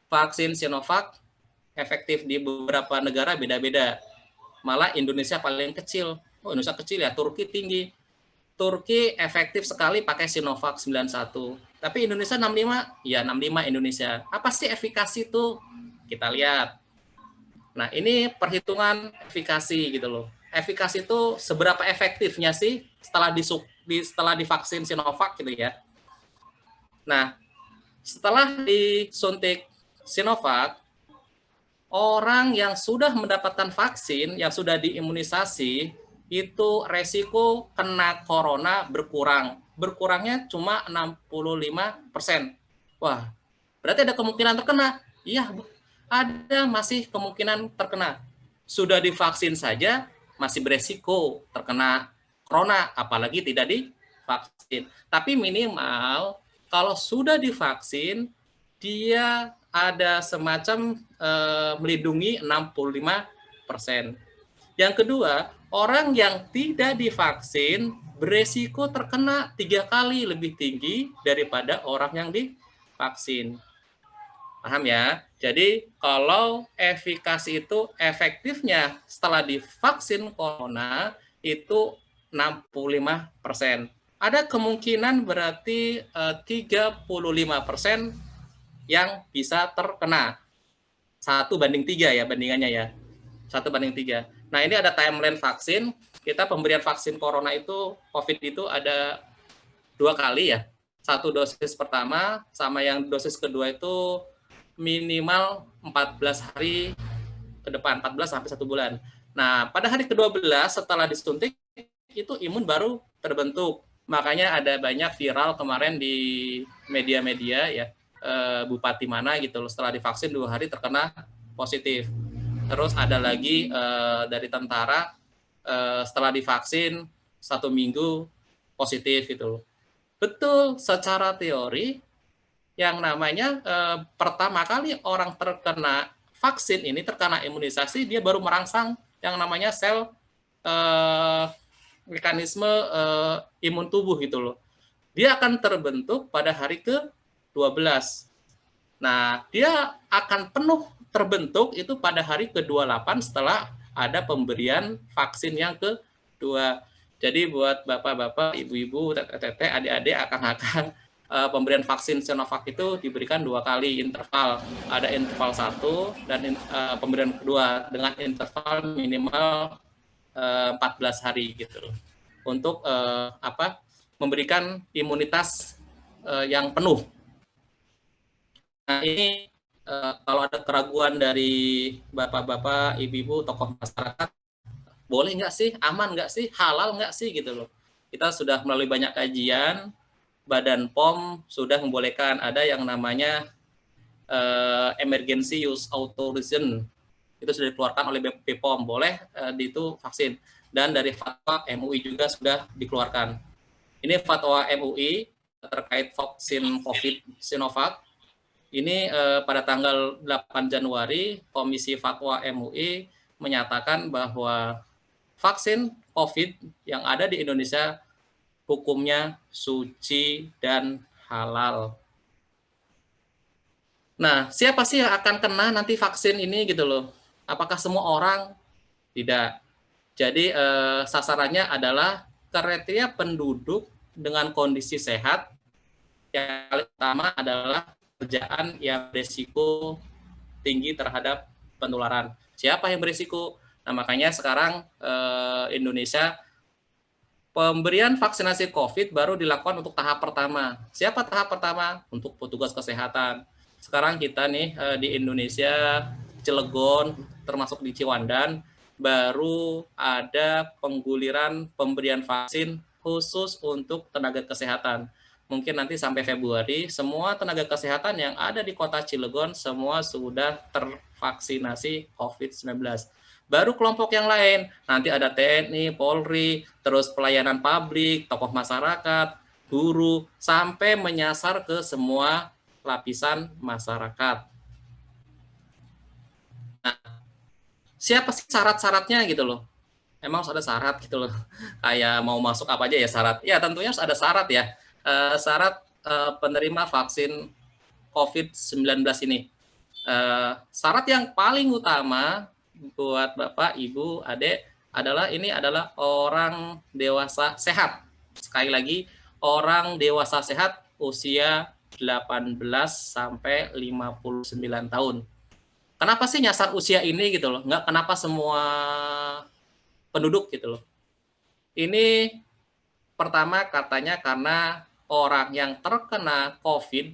Vaksin Sinovac efektif di beberapa negara beda-beda. Malah Indonesia paling kecil. Oh, Indonesia kecil ya, Turki tinggi. Turki efektif sekali pakai Sinovac 91. Tapi Indonesia 65, ya 65 Indonesia. Apa sih efikasi itu? Kita lihat. Nah, ini perhitungan efikasi gitu loh. Efikasi itu seberapa efektifnya sih setelah divaksin Sinovac gitu ya. Nah, setelah disuntik Sinovac, orang yang sudah mendapatkan vaksin, yang sudah diimunisasi, itu resiko kena corona berkurang. Berkurangnya cuma 65%. Wah, berarti ada kemungkinan terkena. Iya, ada masih kemungkinan terkena. Sudah divaksin saja masih beresiko terkena corona, apalagi tidak divaksin. Tapi minimal kalau sudah divaksin, dia ada semacam melindungi 65%. Yang kedua, orang yang tidak divaksin beresiko terkena 3 kali lebih tinggi daripada orang yang divaksin. Paham ya? Jadi kalau efikasi itu efektifnya setelah divaksin corona itu 65%. Ada kemungkinan berarti 35% yang bisa terkena. 1:3 ya bandingannya ya. 1:3. Nah, ini ada timeline vaksin. Kita pemberian vaksin corona itu, COVID itu ada 2 kali ya. 1 dosis pertama sama yang dosis kedua itu minimal 14 hari ke depan, 14 sampai 1 bulan. Nah, pada hari ke-12 setelah disuntik, itu imun baru terbentuk. Makanya ada banyak viral kemarin di media-media ya, bupati mana gitu, setelah divaksin 2 hari terkena positif. Terus ada lagi dari tentara, setelah divaksin 1 minggu positif gitu. Betul, secara teori, yang namanya pertama kali orang terkena vaksin ini, terkena imunisasi, dia baru merangsang yang namanya sel mekanisme imun tubuh gitu loh. Dia akan terbentuk pada hari ke-12. Nah, dia akan penuh terbentuk itu pada hari ke-28 setelah ada pemberian vaksin yang kedua. Jadi buat bapak-bapak, ibu-ibu, teteh, adik-adik, akang-akang, pemberian vaksin Sinovac itu diberikan 2 kali interval. Ada interval 1 dan pemberian kedua dengan interval minimal 14 hari gitu. Untuk memberikan imunitas yang penuh. Nah, ini kalau ada keraguan dari bapak-bapak, ibu-ibu, tokoh masyarakat, boleh nggak sih, aman nggak sih, halal nggak sih gitu loh. Kita sudah melalui banyak kajian, Badan POM sudah membolehkan, ada yang namanya emergency use authorization, itu sudah dikeluarkan oleh BPOM, boleh itu vaksin. Dan dari fatwa MUI juga sudah dikeluarkan. Ini fatwa MUI terkait vaksin COVID Sinovac. Ini pada tanggal 8 Januari, Komisi Fatwa MUI menyatakan bahwa vaksin COVID yang ada di Indonesia hukumnya suci dan halal. Nah, siapa sih yang akan kena nanti vaksin ini gitu loh? Apakah semua orang? Tidak. Jadi sasarannya adalah kriteria penduduk dengan kondisi sehat. Yang pertama adalah pekerjaan yang berisiko tinggi terhadap penularan. Siapa yang berisiko? Nah, makanya sekarang Indonesia Pemberian vaksinasi COVID baru dilakukan untuk tahap pertama. Siapa tahap pertama? Untuk petugas kesehatan. Sekarang kita nih di Indonesia, Cilegon, termasuk di Ciwandan, baru ada pengguliran pemberian vaksin khusus untuk tenaga kesehatan. Mungkin nanti sampai Februari, semua tenaga kesehatan yang ada di kota Cilegon semua sudah tervaksinasi COVID-19. Baru kelompok yang lain, nanti ada TNI, Polri, terus pelayanan publik, tokoh masyarakat, guru, sampai menyasar ke semua lapisan masyarakat. Nah, siapa sih syarat-syaratnya gitu loh? Emang harus ada syarat gitu loh. Kayak mau masuk apa aja ya syarat. Ya tentunya harus ada syarat ya. Syarat penerima vaksin COVID-19 ini. Syarat yang paling utama buat Bapak, Ibu, Adik adalah ini adalah orang dewasa sehat. Sekali lagi, orang dewasa sehat usia 18 sampai 59 tahun. Kenapa sih nyasar usia ini gitu loh? Nggak kenapa semua penduduk gitu loh. Ini pertama katanya karena orang yang terkena COVID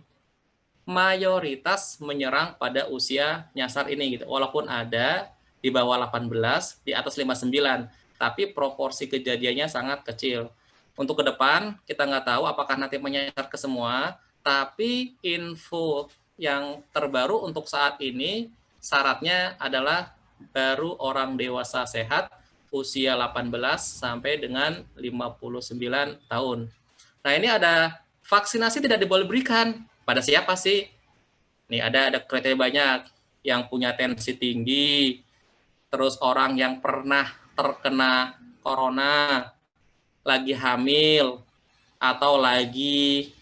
mayoritas menyerang pada usia nyasar ini gitu. Walaupun ada di bawah 18, di atas 59, tapi proporsi kejadiannya sangat kecil. Untuk ke depan, kita nggak tahu apakah nanti menyasar ke semua, tapi info yang terbaru untuk saat ini, syaratnya adalah baru orang dewasa sehat, usia 18 sampai dengan 59 tahun. Nah ini ada vaksinasi tidak diboleh berikan. Pada siapa sih? Nih ada kriteria banyak, yang punya tensi tinggi, terus orang yang pernah terkena corona, lagi hamil, atau lagi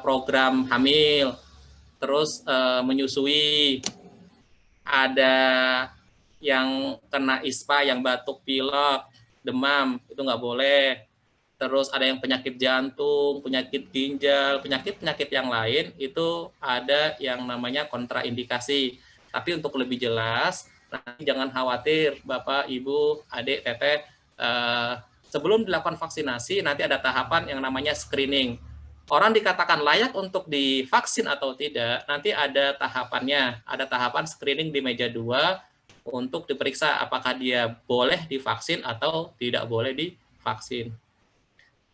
program hamil, terus menyusui, ada yang kena ISPA, yang batuk pilek, demam, itu nggak boleh. Terus ada yang penyakit jantung, penyakit ginjal, penyakit-penyakit yang lain, itu ada yang namanya kontraindikasi. Tapi untuk lebih jelas, nanti jangan khawatir Bapak, Ibu, Adik, Teteh, sebelum dilakukan vaksinasi, nanti ada tahapan yang namanya screening. Orang dikatakan layak untuk divaksin atau tidak, nanti ada tahapannya. Ada tahapan screening di meja 2 untuk diperiksa apakah dia boleh divaksin atau tidak boleh divaksin.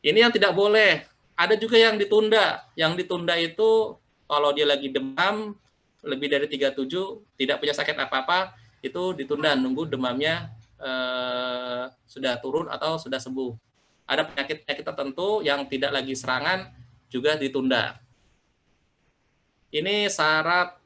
Ini yang tidak boleh. Ada juga yang ditunda. Yang ditunda itu kalau dia lagi demam lebih dari 37, tidak punya sakit apa-apa, itu ditunda, nunggu demamnya sudah turun atau sudah sembuh. Ada penyakit-penyakit tertentu yang tidak lagi serangan, juga ditunda. Ini syarat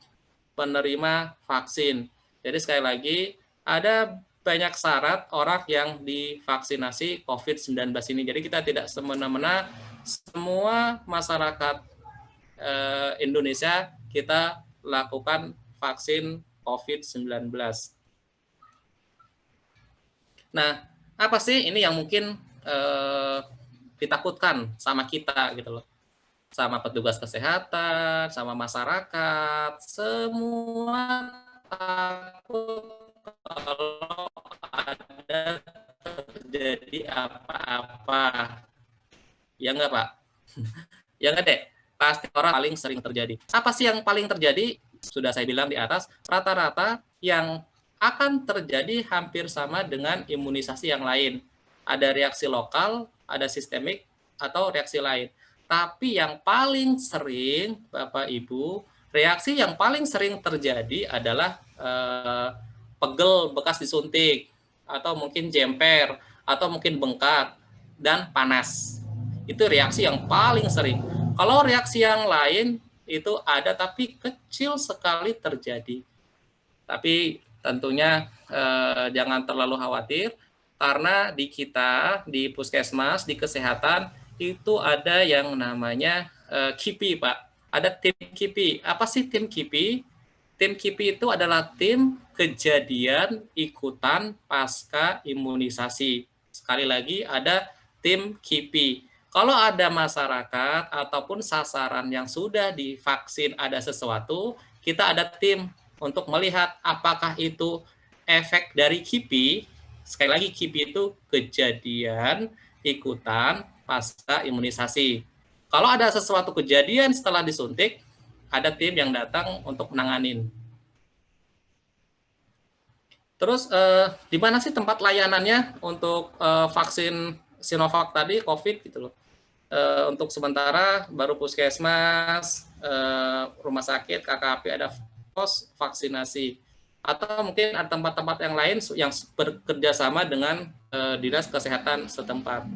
penerima vaksin. Jadi sekali lagi, ada banyak syarat orang yang divaksinasi COVID-19 ini. Jadi kita tidak semena-mena semua masyarakat Indonesia kita lakukan vaksin COVID-19. Nah, apa sih ini yang mungkin ditakutkan sama kita gitu loh, sama petugas kesehatan, sama masyarakat, semua takut kalau ada terjadi apa-apa. Ya enggak, Pak? Ya enggak, Dek? Pasti orang paling sering terjadi. Apa sih yang paling terjadi? Sudah saya bilang di atas, rata-rata yang akan terjadi hampir sama dengan imunisasi yang lain. Ada reaksi lokal, ada sistemik, atau reaksi lain. Tapi yang paling sering, Bapak Ibu, reaksi yang paling sering terjadi adalah pegel bekas disuntik, atau mungkin jemper, atau mungkin bengkak, dan panas. Itu reaksi yang paling sering. Kalau reaksi yang lain itu ada tapi kecil sekali terjadi. Tapi tentunya jangan terlalu khawatir, karena di kita, di puskesmas, di kesehatan, itu ada yang namanya KIPI, Pak. Ada tim KIPI. Apa sih tim KIPI? Tim KIPI itu adalah tim kejadian ikutan pasca imunisasi. Sekali lagi, ada tim KIPI. Kalau ada masyarakat ataupun sasaran yang sudah divaksin ada sesuatu, kita ada tim untuk melihat apakah itu efek dari KIPI. Sekali lagi, KIPI itu kejadian ikutan pasca imunisasi. Kalau ada sesuatu kejadian setelah disuntik, ada tim yang datang untuk menanganin. Terus di mana sih tempat layanannya untuk vaksin Sinovac tadi, COVID gitu loh. Untuk sementara baru puskesmas, rumah sakit, KKP ada pos vaksinasi. Atau mungkin ada tempat-tempat yang lain yang bekerja sama dengan dinas kesehatan setempat.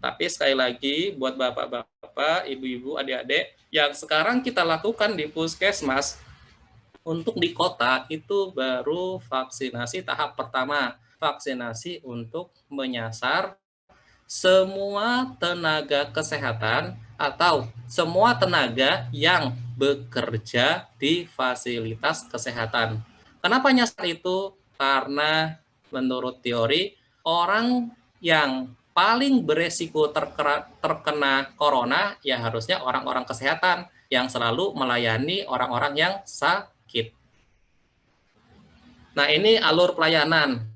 Tapi sekali lagi buat bapak-bapak, ibu-ibu, adik-adik, yang sekarang kita lakukan di puskesmas, untuk di kota itu baru vaksinasi tahap pertama. Vaksinasi untuk menyasar semua tenaga kesehatan atau semua tenaga yang bekerja di fasilitas kesehatan. Kenapa nyasar itu? Karena menurut teori, orang yang paling beresiko terkena corona ya harusnya orang-orang kesehatan yang selalu melayani orang-orang yang sakit. Nah, ini alur pelayanan.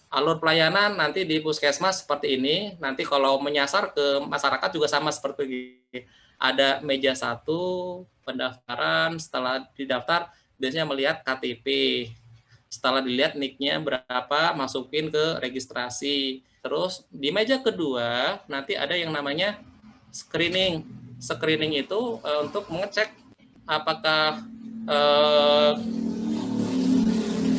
Alur pelayanan nanti di puskesmas seperti ini. Nanti kalau menyasar ke masyarakat juga sama seperti ini. Ada meja 1, pendaftaran, setelah didaftar biasanya melihat KTP. Setelah dilihat NIK-nya berapa, masukin ke registrasi. Terus di meja kedua nanti ada yang namanya screening. Screening itu untuk mengecek apakah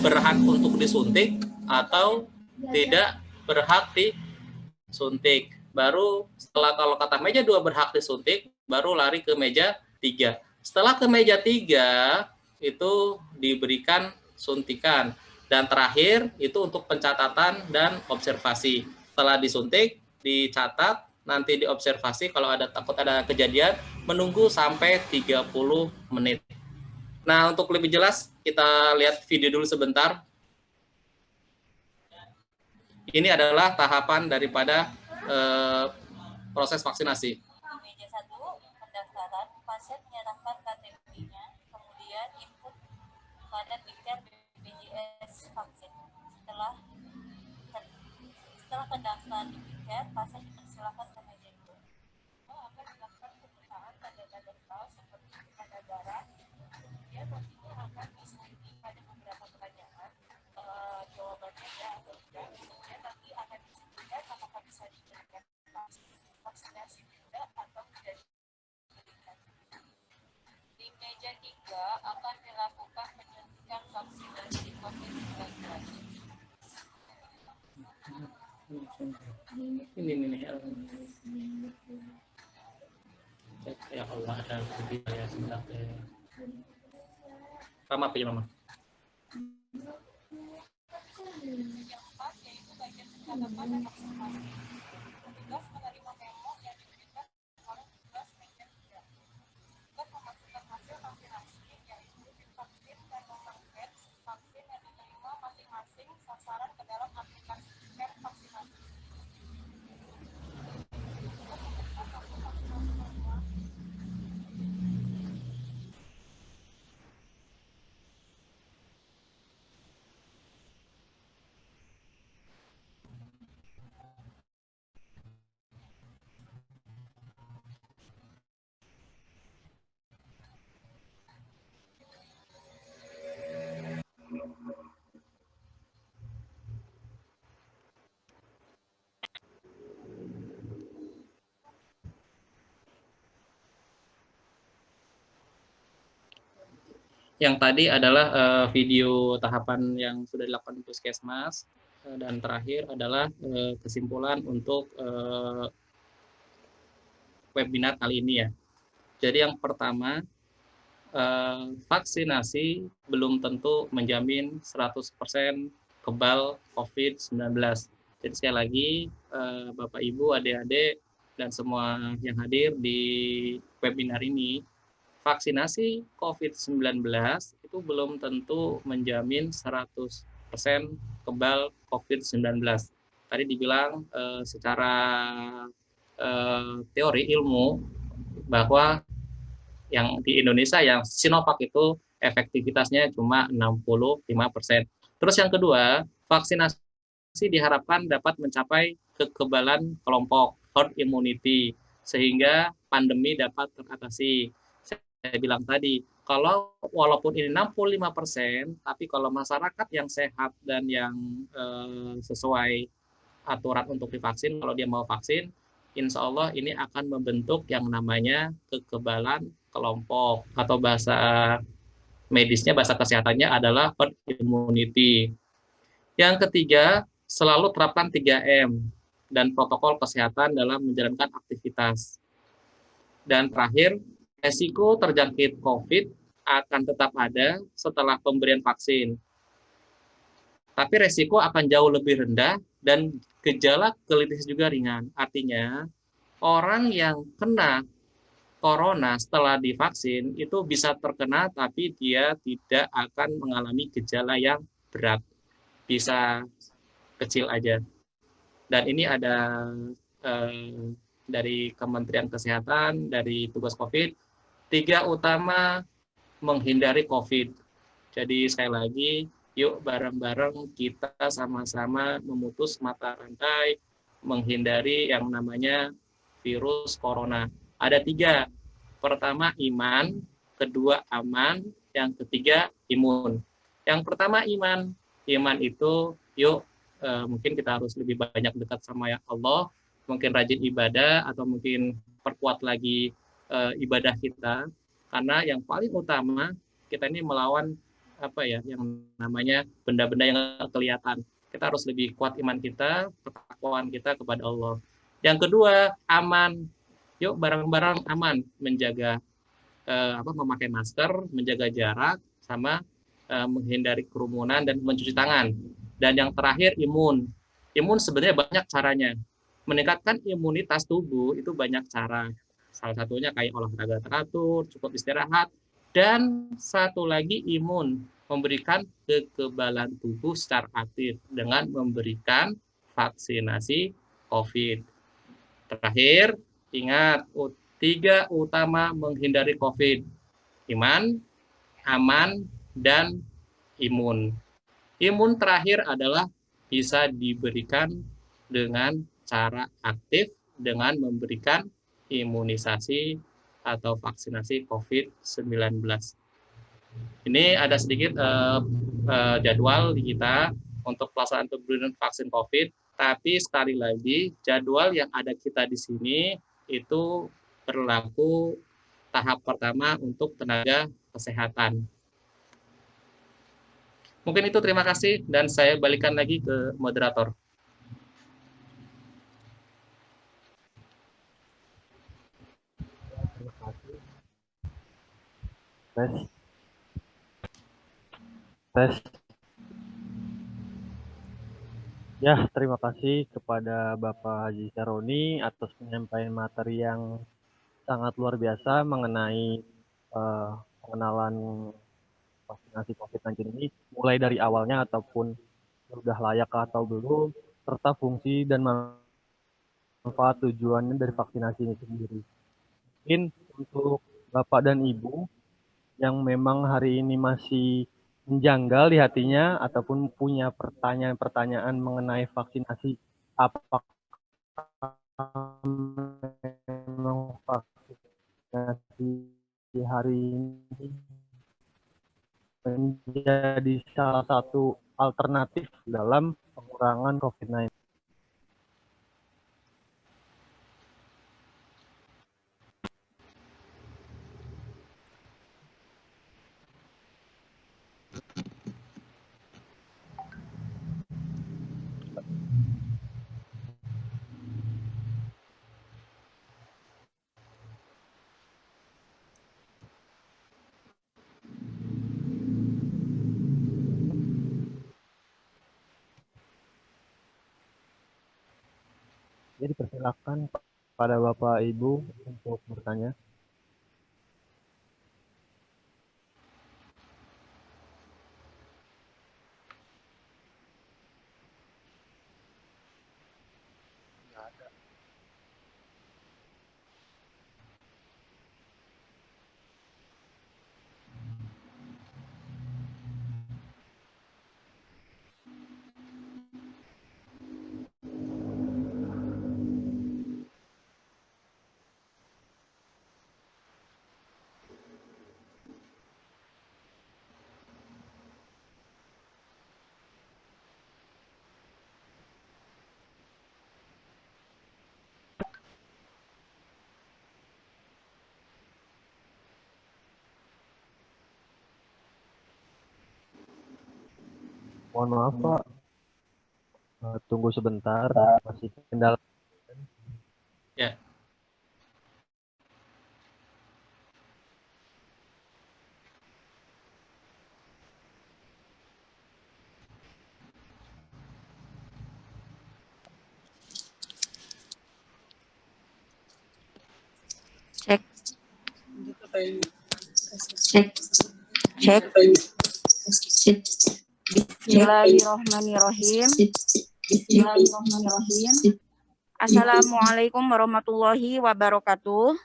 berhak untuk disuntik atau tidak berhak disuntik. Baru setelah kalau kata meja 2 berhak disuntik, baru lari ke meja 3. Setelah ke meja 3 itu diberikan suntikan. Dan terakhir itu untuk pencatatan dan observasi. Setelah disuntik, dicatat, nanti diobservasi kalau ada takut ada kejadian, menunggu sampai 30 menit. Nah, untuk lebih jelas kita lihat video dulu sebentar. Ini adalah tahapan daripada proses vaksinasi. Meja 1, pendaftaran, pasien menyerahkan KTP-nya, kemudian input pada tiket BPJS vaksin. Setelah pendaftaran di tiket, pasien dipersilakan ke meja 2. Akan dilakukan pemeriksaan tanda-tanda vital seperti tanda darah. Kemudian nantinya akan diselidiki pada beberapa pertanyaan. Jawabannya ya atau tidak. Kemudian nanti akan disebutkan apakah bisa diberikan vaksinasi tidak atau tidak diberikan. Di meja 3 akan dilakukan penyuntikan vaksinasi COVID-19. Ini ya Allah, ada lebih ya sebentar. Mama apa ya mama? Yang 4 yaitu bagian pencatatan dan observasi. Petugas menerima memo yang diberikan oleh petugas meja 3. Petugas memasukkan hasil vaksinasi yaitu tim vaksin dan nomor batch vaksin yang diterima masing-masing sasaran ke dalam aplikasi tiket vaksinasi. Yang tadi adalah video tahapan yang sudah dilakukan di puskesmas, dan terakhir adalah kesimpulan untuk webinar kali ini ya. Jadi yang pertama, vaksinasi belum tentu menjamin 100% kebal COVID-19. Jadi sekali lagi, Bapak Ibu, adik-adik, dan semua yang hadir di webinar ini, vaksinasi COVID-19 itu belum tentu menjamin 100% kebal COVID-19. Tadi dibilang secara teori ilmu bahwa yang di Indonesia yang Sinovac itu efektivitasnya cuma 65%. Terus yang kedua, vaksinasi diharapkan dapat mencapai kekebalan kelompok. herd immunity sehingga pandemi dapat teratasi. Saya bilang tadi, kalau walaupun ini 65%, tapi kalau masyarakat yang sehat dan yang sesuai aturan untuk divaksin, kalau dia mau vaksin, insya Allah ini akan membentuk yang namanya kekebalan kelompok atau bahasa medisnya, bahasa kesehatannya adalah herd immunity. Yang ketiga, selalu terapkan 3M dan protokol kesehatan dalam menjalankan aktivitas. Dan terakhir, resiko terjangkit COVID akan tetap ada setelah pemberian vaksin. Tapi resiko akan jauh lebih rendah dan gejala klinis juga ringan. Artinya, orang yang kena corona setelah divaksin itu bisa terkena tapi dia tidak akan mengalami gejala yang berat. Bisa kecil aja. Dan ini ada dari Kementerian Kesehatan, dari tugas COVID, 3 utama menghindari COVID. Jadi sekali lagi, yuk bareng-bareng kita sama-sama memutus mata rantai, menghindari yang namanya virus corona. Ada 3. Pertama iman, kedua aman, yang ketiga imun. Yang pertama iman. Iman itu yuk mungkin kita harus lebih banyak dekat sama ya Allah, mungkin rajin ibadah atau mungkin perkuat lagi ibadah kita, karena yang paling utama kita ini melawan apa ya yang namanya benda-benda yang kelihatan. Kita harus lebih kuat iman kita, ketakwaan kita kepada Allah. Yang kedua aman, yuk bareng-bareng aman menjaga memakai masker, menjaga jarak, sama menghindari kerumunan dan mencuci tangan. Dan yang terakhir imun. Imun sebenarnya banyak caranya. Meningkatkan imunitas tubuh itu banyak cara. Salah satunya kayak olahraga teratur, cukup istirahat, dan satu lagi imun, memberikan kekebalan tubuh secara aktif dengan memberikan vaksinasi COVID. Terakhir, ingat 3 utama menghindari COVID. Iman, aman, dan imun. Imun terakhir adalah bisa diberikan dengan cara aktif dengan memberikan imunisasi atau vaksinasi COVID-19. Ini ada sedikit jadwal di kita untuk pelaksanaan pemberian vaksin COVID, tapi sekali lagi jadwal yang ada kita di sini itu berlaku tahap pertama untuk tenaga kesehatan. Mungkin itu, terima kasih, dan saya balikan lagi ke moderator. Terima kasih. Tes. Tes. Ya, terima kasih kepada Bapak Haji Saroni atas penyampaian materi yang sangat luar biasa mengenai pengenalan vaksinasi COVID-19 ini, mulai dari awalnya ataupun sudah layak atau belum, serta fungsi dan manfaat tujuannya dari vaksinasi ini sendiri. Mungkin untuk Bapak dan Ibu yang memang hari ini masih menjanggal di hatinya ataupun punya pertanyaan-pertanyaan mengenai vaksinasi, apakah memang vaksinasi hari ini menjadi salah satu alternatif dalam pengurangan COVID-19. Jadi persilakan pada Bapak Ibu untuk bertanya. Mohon maaf Pak, tunggu sebentar, masih kendala. Ya. Cek. Cek. Cek. Bismillahirrahmanirrahim. Bismillahirrahmanirrahim. Assalamualaikum warahmatullahi wabarakatuh.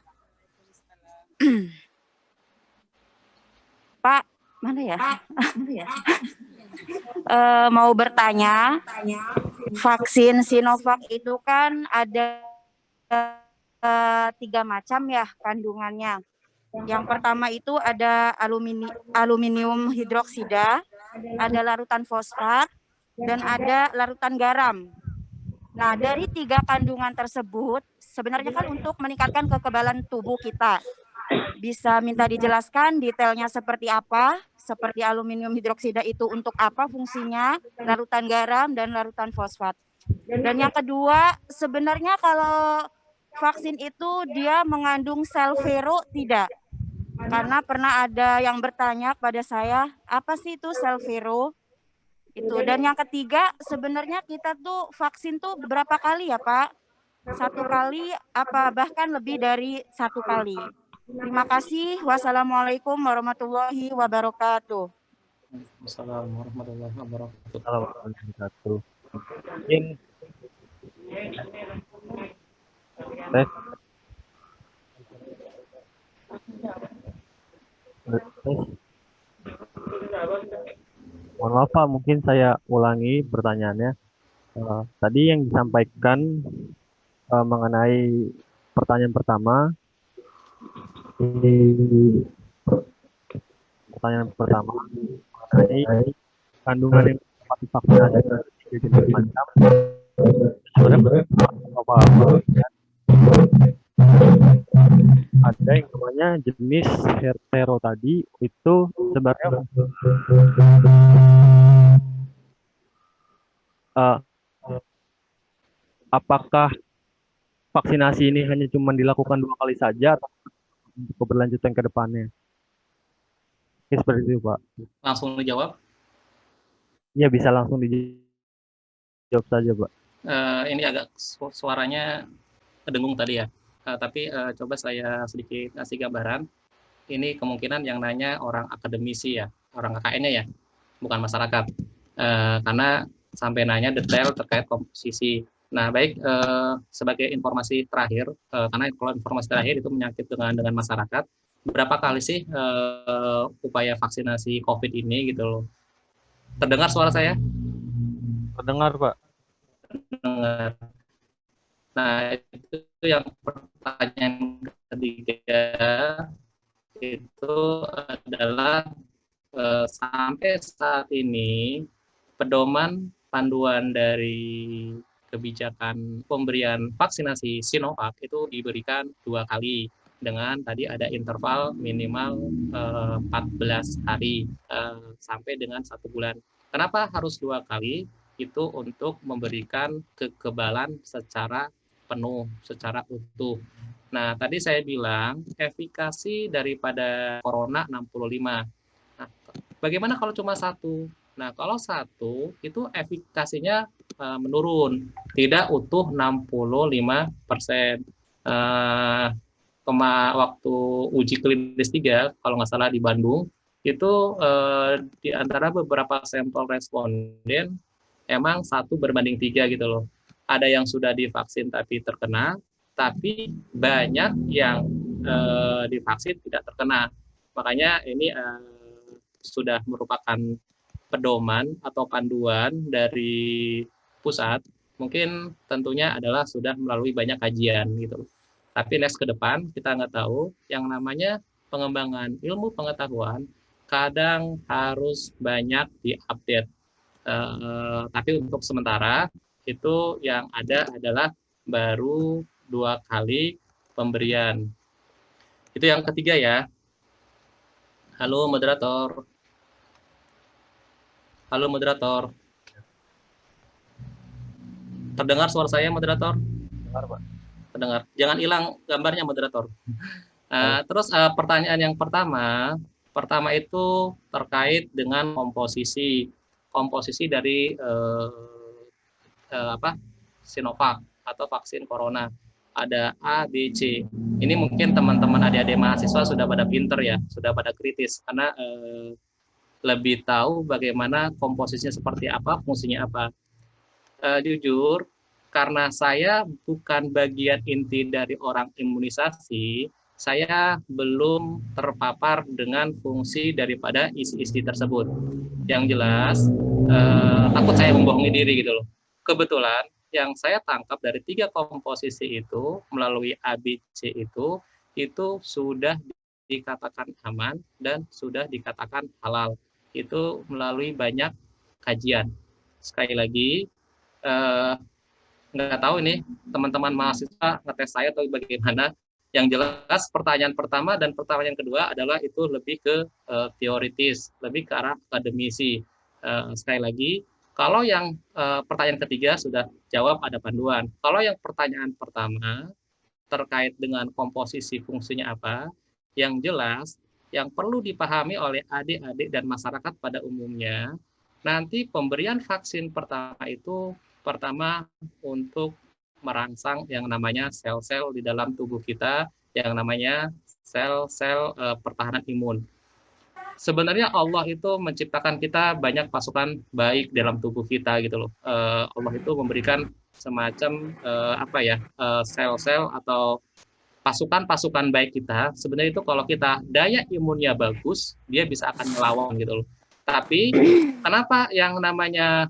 Pak, mana ya? Mau bertanya, vaksin Sinovac itu kan ada 3 macam ya kandungannya. Yang pertama itu ada aluminium hidroksida, ada larutan fosfat, dan ada larutan garam. Nah, dari 3 kandungan tersebut, sebenarnya kan untuk meningkatkan kekebalan tubuh kita. Bisa minta dijelaskan detailnya seperti apa? Seperti aluminium hidroksida itu untuk apa fungsinya, larutan garam, dan larutan fosfat. Dan yang kedua, sebenarnya kalau vaksin itu dia mengandung sel vero tidak? Karena pernah ada yang bertanya kepada saya, apa sih itu sel vero? Itu. Dan yang ketiga, sebenarnya kita tuh vaksin tuh berapa kali ya Pak? 1 kali apa bahkan lebih dari 1 kali? Terima kasih. Wassalamualaikum warahmatullahi wabarakatuh. Assalamualaikum warahmatullahi wabarakatuh. Assalamualaikum. Mungkin tes. Mohon maaf Pak, mungkin saya ulangi pertanyaannya. Tadi yang disampaikan mengenai pertanyaan pertama, mengenai kandungan yang dapat divaksinasi dari 3 jenis macam. Sebenarnya apa-apa. Ada yang namanya jenis hetero tadi itu sebenarnya apakah vaksinasi ini hanya cuma dilakukan 2 kali saja atau untuk keberlanjutan ke depannya? Ya, seperti itu Pak. Langsung dijawab? Ya, bisa langsung dijawab saja Pak. Ini agak suaranya kedengung tadi ya. Tapi coba saya sedikit kasih gambaran. Ini kemungkinan yang nanya orang akademisi ya, orang KKN-nya ya, bukan masyarakat. Karena sampai nanya detail terkait komposisi. Nah, baik, sebagai informasi terakhir, karena kalau informasi terakhir itu menyangkut dengan masyarakat, berapa kali sih upaya vaksinasi COVID ini gitu loh? Terdengar suara saya? Terdengar Pak. Terdengar. Nah, itu yang pertanyaan ketiga itu adalah sampai saat ini pedoman panduan dari kebijakan pemberian vaksinasi Sinovac itu diberikan 2 kali dengan tadi ada interval minimal 14 hari sampai dengan 1 bulan. Kenapa harus 2 kali? Itu untuk memberikan kekebalan secara penuh, secara utuh. Nah, tadi saya bilang efikasi daripada corona 65. Nah, bagaimana kalau cuma 1? Nah, kalau 1 itu efikasinya menurun, tidak utuh 65%. Waktu uji klinis 3, kalau nggak salah di Bandung, itu di antara beberapa sampel responden, emang 1 berbanding 3 gitu loh. Ada yang sudah divaksin tapi terkena, tapi banyak yang divaksin tidak terkena. Makanya ini sudah merupakan pedoman atau panduan dari pusat. Mungkin tentunya adalah sudah melalui banyak kajian gitu. Tapi next ke depan kita nggak tahu, yang namanya pengembangan ilmu pengetahuan kadang harus banyak diupdate. Tapi untuk sementara itu yang ada adalah baru 2 kali pemberian. Itu yang ketiga ya. Halo moderator. Halo moderator. Terdengar suara saya, moderator? Dengar, Pak. Terdengar. Jangan hilang gambarnya, moderator. Terus pertanyaan yang pertama itu terkait dengan komposisi dari Sinovac atau vaksin corona. Ada A, B, C. Ini mungkin teman-teman adik-adik mahasiswa sudah pada pinter ya, sudah pada kritis karena lebih tahu bagaimana komposisinya seperti apa, fungsinya apa. Jujur, karena saya bukan bagian inti dari orang imunisasi, saya belum terpapar dengan fungsi daripada isi-isi tersebut. Yang jelas, takut saya membohongi diri gitu loh. Kebetulan yang saya tangkap dari 3 komposisi itu melalui ABC itu sudah dikatakan aman dan sudah dikatakan halal. Itu melalui banyak kajian. Sekali lagi, nggak tahu ini teman-teman mahasiswa ngetes saya atau bagaimana. Yang jelas pertanyaan pertama dan pertanyaan kedua adalah itu lebih ke teoritis, lebih ke arah akademisi. Sekali lagi, kalau yang pertanyaan ketiga sudah jawab ada panduan. Kalau yang pertanyaan pertama terkait dengan komposisi fungsinya apa, yang jelas yang perlu dipahami oleh adik-adik dan masyarakat pada umumnya, nanti pemberian vaksin pertama itu pertama untuk merangsang yang namanya sel-sel di dalam tubuh kita, yang namanya sel-sel pertahanan imun. Sebenarnya Allah itu menciptakan kita banyak pasukan baik dalam tubuh kita gitu loh. Allah itu memberikan semacam sel-sel atau pasukan-pasukan baik kita. Sebenarnya itu kalau kita daya imunnya bagus, dia bisa akan melawan gitu loh. Tapi kenapa yang namanya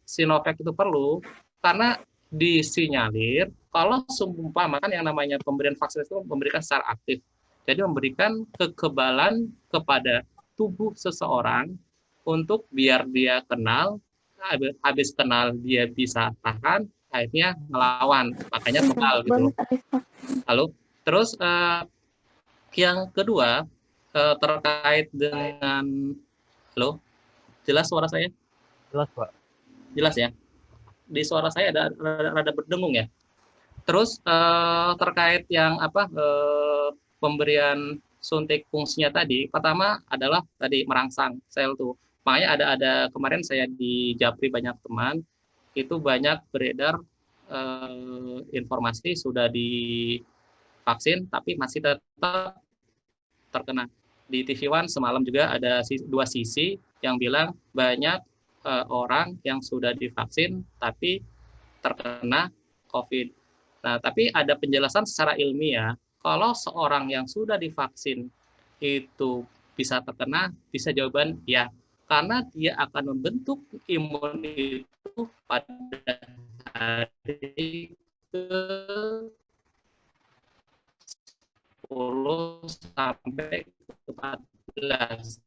Sinovac itu perlu? Karena disinyalir kalau seumpamakan yang namanya pemberian vaksin itu memberikan secara aktif. Jadi memberikan kekebalan kepada tubuh seseorang untuk biar dia kenal, habis kenal dia bisa tahan, akhirnya melawan, makanya kebal gitu loh. Halo, terus yang kedua terkait dengan, halo, jelas suara saya? Jelas, Pak. Jelas ya? Di suara saya ada rada berdengung ya. Terus terkait yang pemberian suntik fungsinya tadi, pertama adalah tadi merangsang sel tuh. Makanya ada kemarin saya di Japri banyak teman, itu banyak beredar informasi sudah divaksin tapi masih tetap terkena. Di TV One semalam juga ada 2 sisi yang bilang banyak orang yang sudah divaksin tapi terkena COVID. Nah, tapi ada penjelasan secara ilmiah, kalau seorang yang sudah divaksin itu bisa terkena, bisa jawaban ya, karena dia akan membentuk imun itu pada hari ke-10 sampai ke-14.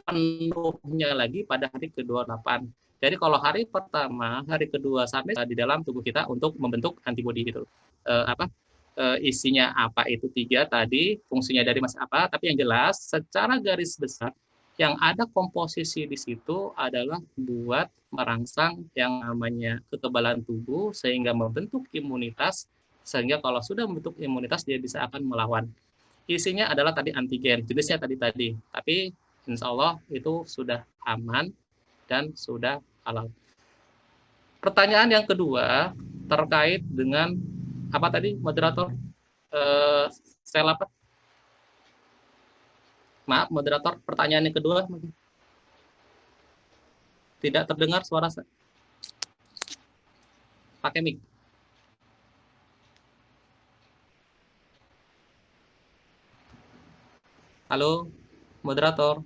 Penuhnya lagi pada hari ke-28. Jadi kalau hari pertama, hari kedua sampai di dalam tubuh kita untuk membentuk antibodi gitu. Isinya apa itu 3 tadi, fungsinya dari masa apa, tapi yang jelas secara garis besar yang ada komposisi di situ adalah buat merangsang yang namanya kekebalan tubuh sehingga membentuk imunitas, sehingga kalau sudah membentuk imunitas dia bisa akan melawan. Isinya adalah tadi antigen, jenisnya tadi, tapi insya Allah itu sudah aman dan sudah halal. Pertanyaan yang kedua terkait dengan apa tadi, moderator? Sel apa? Maaf, moderator, pertanyaan yang kedua tidak terdengar suara saya. Pakai mic. Halo, moderator.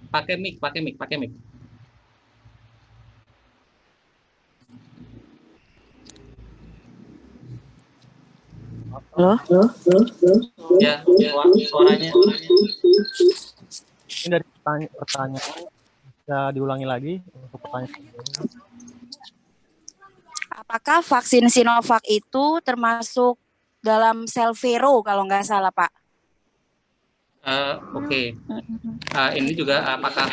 Pakai mic. Halo? Ya, suaranya. Ini dari pertanyaan bisa diulangi lagi untuk pertanyaan. Apakah vaksin Sinovac itu termasuk dalam sel vero kalau nggak salah, Pak? Oke. Ini juga apakah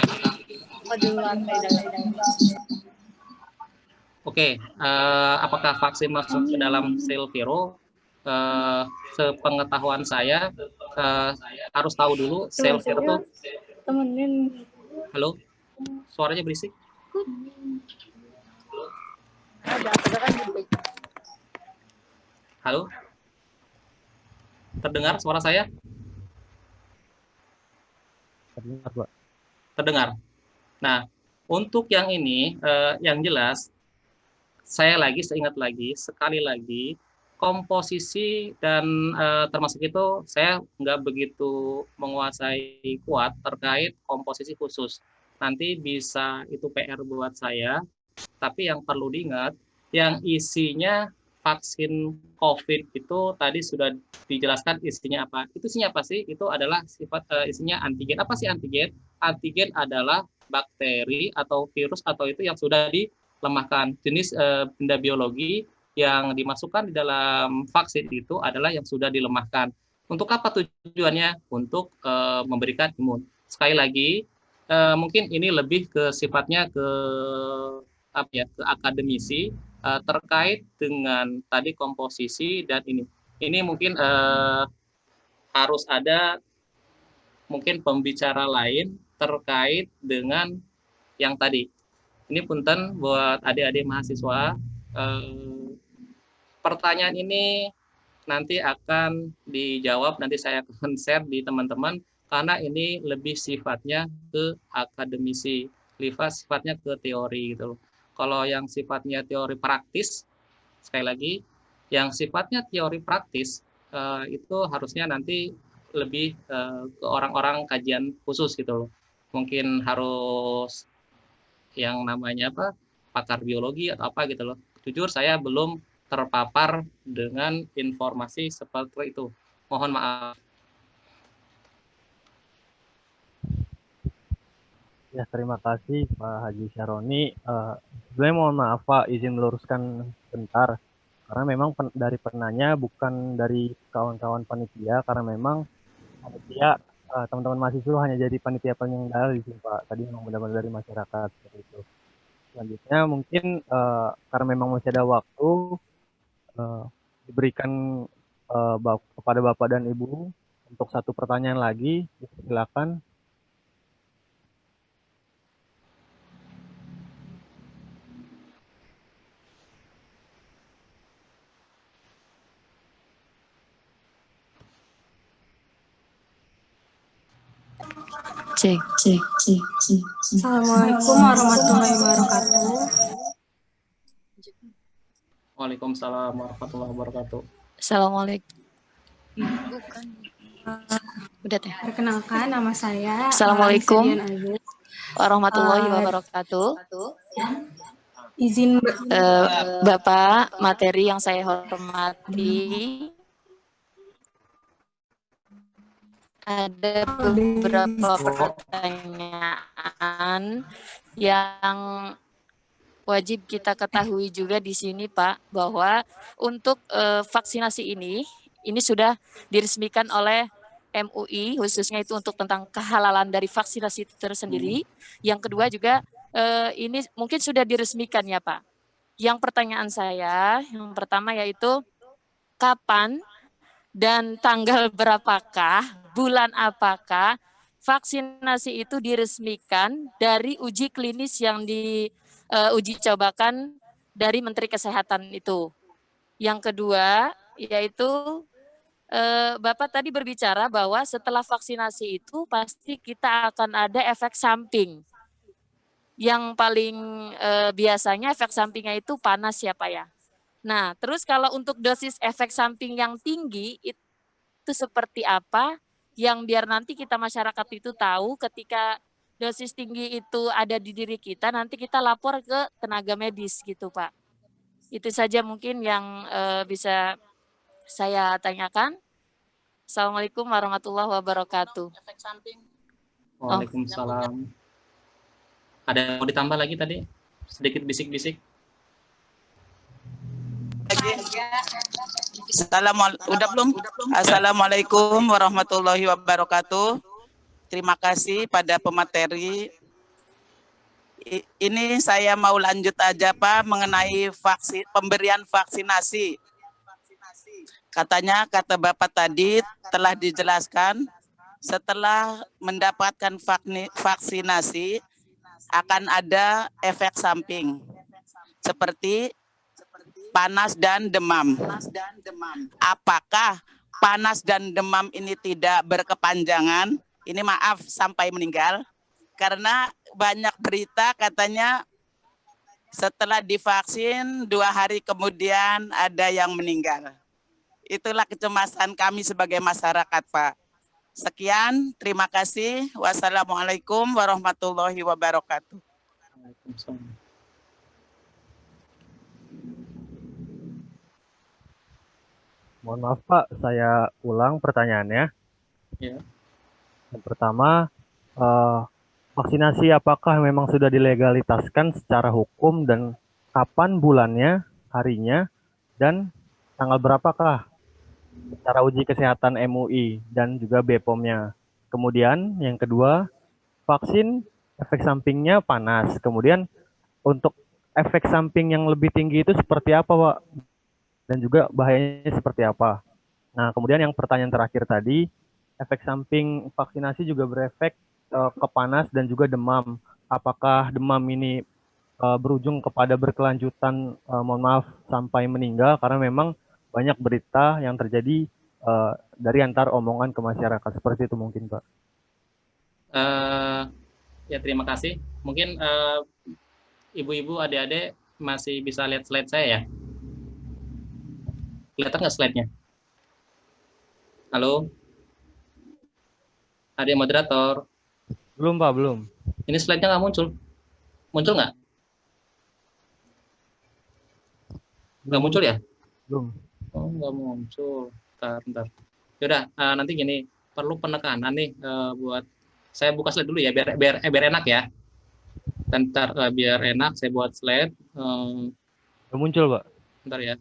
Oke, apakah vaksin masuk ke dalam sel viro? Sepengetahuan saya harus tahu dulu sel viro itu. Temenin. Halo, suaranya berisik. Halo, terdengar suara saya? Terdengar, Pak. Terdengar. Nah, untuk yang ini, yang jelas, saya seingat lagi, sekali lagi, komposisi dan termasuk itu saya nggak begitu menguasai kuat terkait komposisi khusus. Nanti bisa itu PR buat saya, tapi yang perlu diingat, yang isinya vaksin COVID itu tadi sudah dijelaskan isinya apa. Itu isinya apa sih? Itu adalah isinya antigen. Apa sih antigen? Antigen adalah bakteri atau virus atau itu yang sudah dilemahkan. Jenis benda biologi yang dimasukkan di dalam vaksin itu adalah yang sudah dilemahkan. Untuk apa tujuannya? Untuk memberikan imun. Sekali lagi, mungkin ini lebih ke sifatnya ke akademisi terkait dengan tadi komposisi dan ini mungkin harus ada mungkin pembicara lain terkait dengan yang tadi. Ini punten buat adik-adik mahasiswa, pertanyaan ini nanti akan dijawab, nanti saya akan share di teman-teman karena ini lebih sifatnya ke akademisi, sifatnya ke teori gitu loh. Kalau yang sifatnya teori praktis, sekali lagi, yang sifatnya teori praktis itu harusnya nanti lebih ke orang-orang kajian khusus gitu loh. Mungkin harus yang namanya pakar biologi atau apa gitu loh. Jujur saya belum terpapar dengan informasi seperti itu. Mohon maaf. Ya, terima kasih Pak Haji Syaroni. Sebenarnya mohon maaf Pak, izin meluruskan sebentar. Karena memang dari penanya bukan dari kawan-kawan panitia, karena memang panitia, teman-teman mahasiswa hanya jadi panitia penyelenggara di sini Pak. Tadi memang benar-benar dari masyarakat seperti itu. Selanjutnya mungkin karena memang masih ada waktu, diberikan kepada Bapak dan Ibu untuk satu pertanyaan lagi. Silakan. Cek. Assalamualaikum warahmatullahi wabarakatuh. Waalaikumsalam warahmatullahi wabarakatuh. Assalamualaikum. Udah teh. Perkenalkan, nama saya Assalamualaikum Sedian Aziz. warahmatullahi wabarakatuh. Izin Bapak, materi yang saya hormati, ada beberapa pertanyaan yang wajib kita ketahui juga di sini Pak, bahwa untuk vaksinasi ini sudah diresmikan oleh MUI, khususnya itu untuk tentang kehalalan dari vaksinasi itu tersendiri. Yang kedua juga ini mungkin sudah diresmikan ya Pak. Yang pertanyaan saya, yang pertama yaitu kapan dan tanggal berapakah, bulan apakah vaksinasi itu diresmikan dari uji klinis yang diuji cobakan dari Menteri Kesehatan itu. Yang kedua, yaitu Bapak tadi berbicara bahwa setelah vaksinasi itu pasti kita akan ada efek samping. Yang paling biasanya efek sampingnya itu panas ya Pak ya. Nah, terus kalau untuk dosis efek samping yang tinggi itu seperti apa yang biar nanti kita masyarakat itu tahu ketika dosis tinggi itu ada di diri kita, nanti kita lapor ke tenaga medis gitu Pak. Itu saja mungkin yang bisa saya tanyakan. Assalamualaikum warahmatullahi wabarakatuh. Efek samping. Waalaikumsalam. Ada yang mau ditambah lagi tadi? Sedikit bisik-bisik. Udah belum? Assalamualaikum warahmatullahi wabarakatuh. Terima kasih pada pemateri Ini saya mau lanjut aja Pak mengenai pemberian vaksinasi. Katanya kata Bapak tadi telah dijelaskan setelah mendapatkan vaksinasi akan ada efek samping seperti panas dan demam. Apakah panas dan demam ini tidak berkepanjangan? Ini maaf sampai meninggal. Karena banyak berita katanya setelah divaksin 2 hari kemudian ada yang meninggal. Itulah kecemasan kami sebagai masyarakat, Pak. Sekian, terima kasih. Wassalamualaikum warahmatullahi wabarakatuh. Mohon maaf Pak, saya ulang pertanyaannya. Ya. Yang pertama, vaksinasi apakah memang sudah dilegalitaskan secara hukum dan kapan bulannya, harinya, dan tanggal berapakah secara uji kesehatan MUI dan juga BPOM-nya. Kemudian yang kedua, vaksin efek sampingnya panas. Kemudian untuk efek samping yang lebih tinggi itu seperti apa, Pak? Dan juga bahayanya seperti apa? Nah, kemudian yang pertanyaan terakhir tadi, efek samping vaksinasi juga berefek ke panas dan juga demam. Apakah demam ini berujung kepada berkelanjutan, mohon maaf, sampai meninggal? Karena memang banyak berita yang terjadi dari antar omongan ke masyarakat. Seperti itu mungkin, Pak. Ya, terima kasih. Mungkin ibu-ibu, adik-adik masih bisa lihat slide saya ya? Kelihatan nggak slide-nya? Halo? Ada moderator? Belum, Pak, belum. Ini slide-nya nggak muncul. Muncul nggak? Nggak muncul ya? Belum. Oh, nggak muncul. Bentar. Yaudah, nanti gini, perlu penekanan nih buat saya buka slide dulu ya, biar enak ya. Ntar biar enak, saya buat slide. Nggak muncul, Pak. Bentar ya.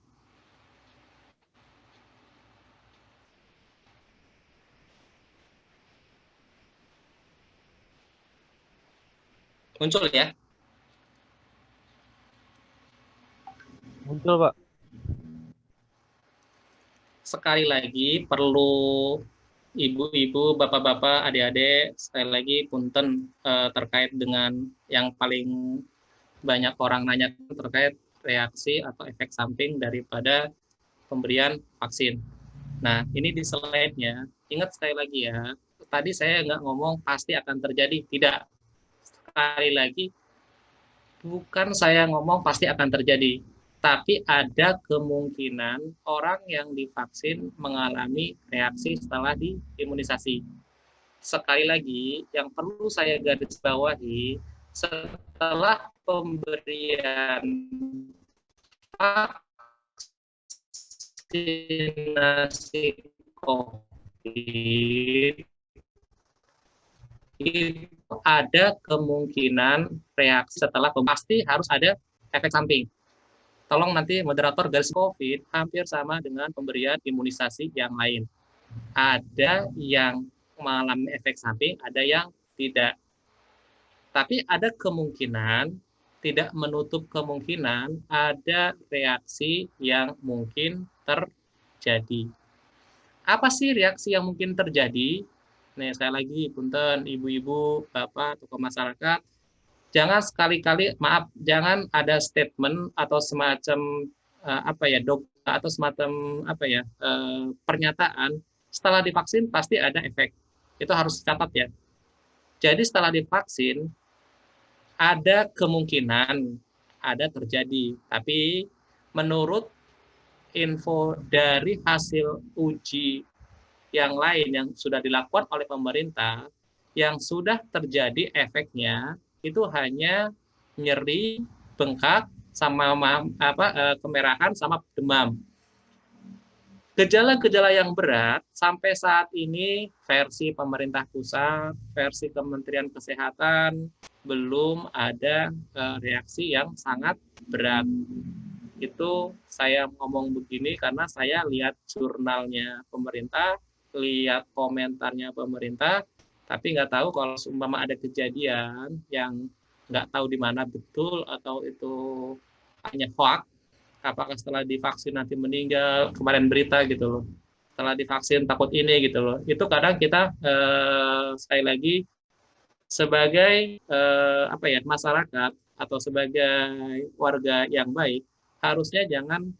Muncul ya? Muncul, Pak. Sekali lagi perlu ibu-ibu, bapak-bapak, adik-adik, sekali lagi punten terkait dengan yang paling banyak orang nanya terkait reaksi atau efek samping daripada pemberian vaksin. Nah, ini di slide-nya, ingat sekali lagi ya, tadi saya nggak ngomong pasti akan terjadi, tidak. Sekali lagi, bukan saya ngomong pasti akan terjadi, tapi ada kemungkinan orang yang divaksin mengalami reaksi setelah diimunisasi. Sekali lagi, yang perlu saya garis bawahi, setelah pemberian vaksinasi COVID, itu ada kemungkinan reaksi setelah pasti harus ada efek samping. Tolong nanti moderator garis COVID hampir sama dengan pemberian imunisasi yang lain. Ada yang mengalami efek samping, ada yang tidak. Tapi ada kemungkinan, tidak menutup kemungkinan ada reaksi yang mungkin terjadi. Apa sih reaksi yang mungkin terjadi? Nih, sekali lagi, punten, ibu-ibu, bapak, tokoh masyarakat, jangan sekali-kali, maaf, jangan ada statement atau semacam atau semacam pernyataan setelah divaksin pasti ada efek. Itu harus catat ya. Jadi setelah divaksin ada kemungkinan ada terjadi, tapi menurut info dari hasil uji yang lain yang sudah dilakukan oleh pemerintah, yang sudah terjadi efeknya itu hanya nyeri, bengkak, sama kemerahan, sama demam. Gejala-gejala yang berat sampai saat ini versi pemerintah pusat, versi Kementerian Kesehatan belum ada reaksi yang sangat berat. Itu saya ngomong begini karena saya lihat jurnalnya pemerintah, lihat komentarnya pemerintah, tapi nggak tahu kalau seumpama ada kejadian yang nggak tahu di mana betul atau itu hanya hoax, apakah setelah divaksin nanti meninggal, kemarin berita gitu loh, setelah divaksin takut ini gitu loh. Itu kadang kita sekali lagi sebagai apa ya, masyarakat atau sebagai warga yang baik harusnya jangan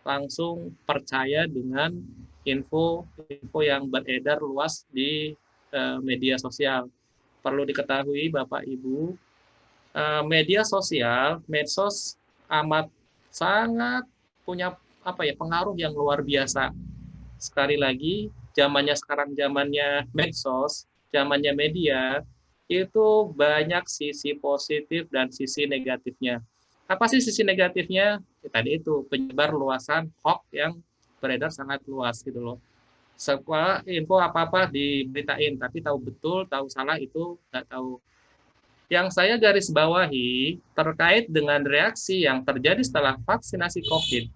langsung percaya dengan info yang beredar luas di media sosial. Perlu diketahui Bapak Ibu, media sosial, medsos amat sangat punya apa ya, pengaruh yang luar biasa. Sekali lagi, zamannya sekarang zamannya medsos, zamannya media, itu banyak sisi positif dan sisi negatifnya. Apa sih sisi negatifnya? Ya, tadi itu penyebar luasan hoax yang beredar sangat luas gitu loh. Sekolah info apa-apa diberitain, tapi tahu betul, tahu salah itu nggak tahu. Yang saya garis bawahi terkait dengan reaksi yang terjadi setelah vaksinasi COVID.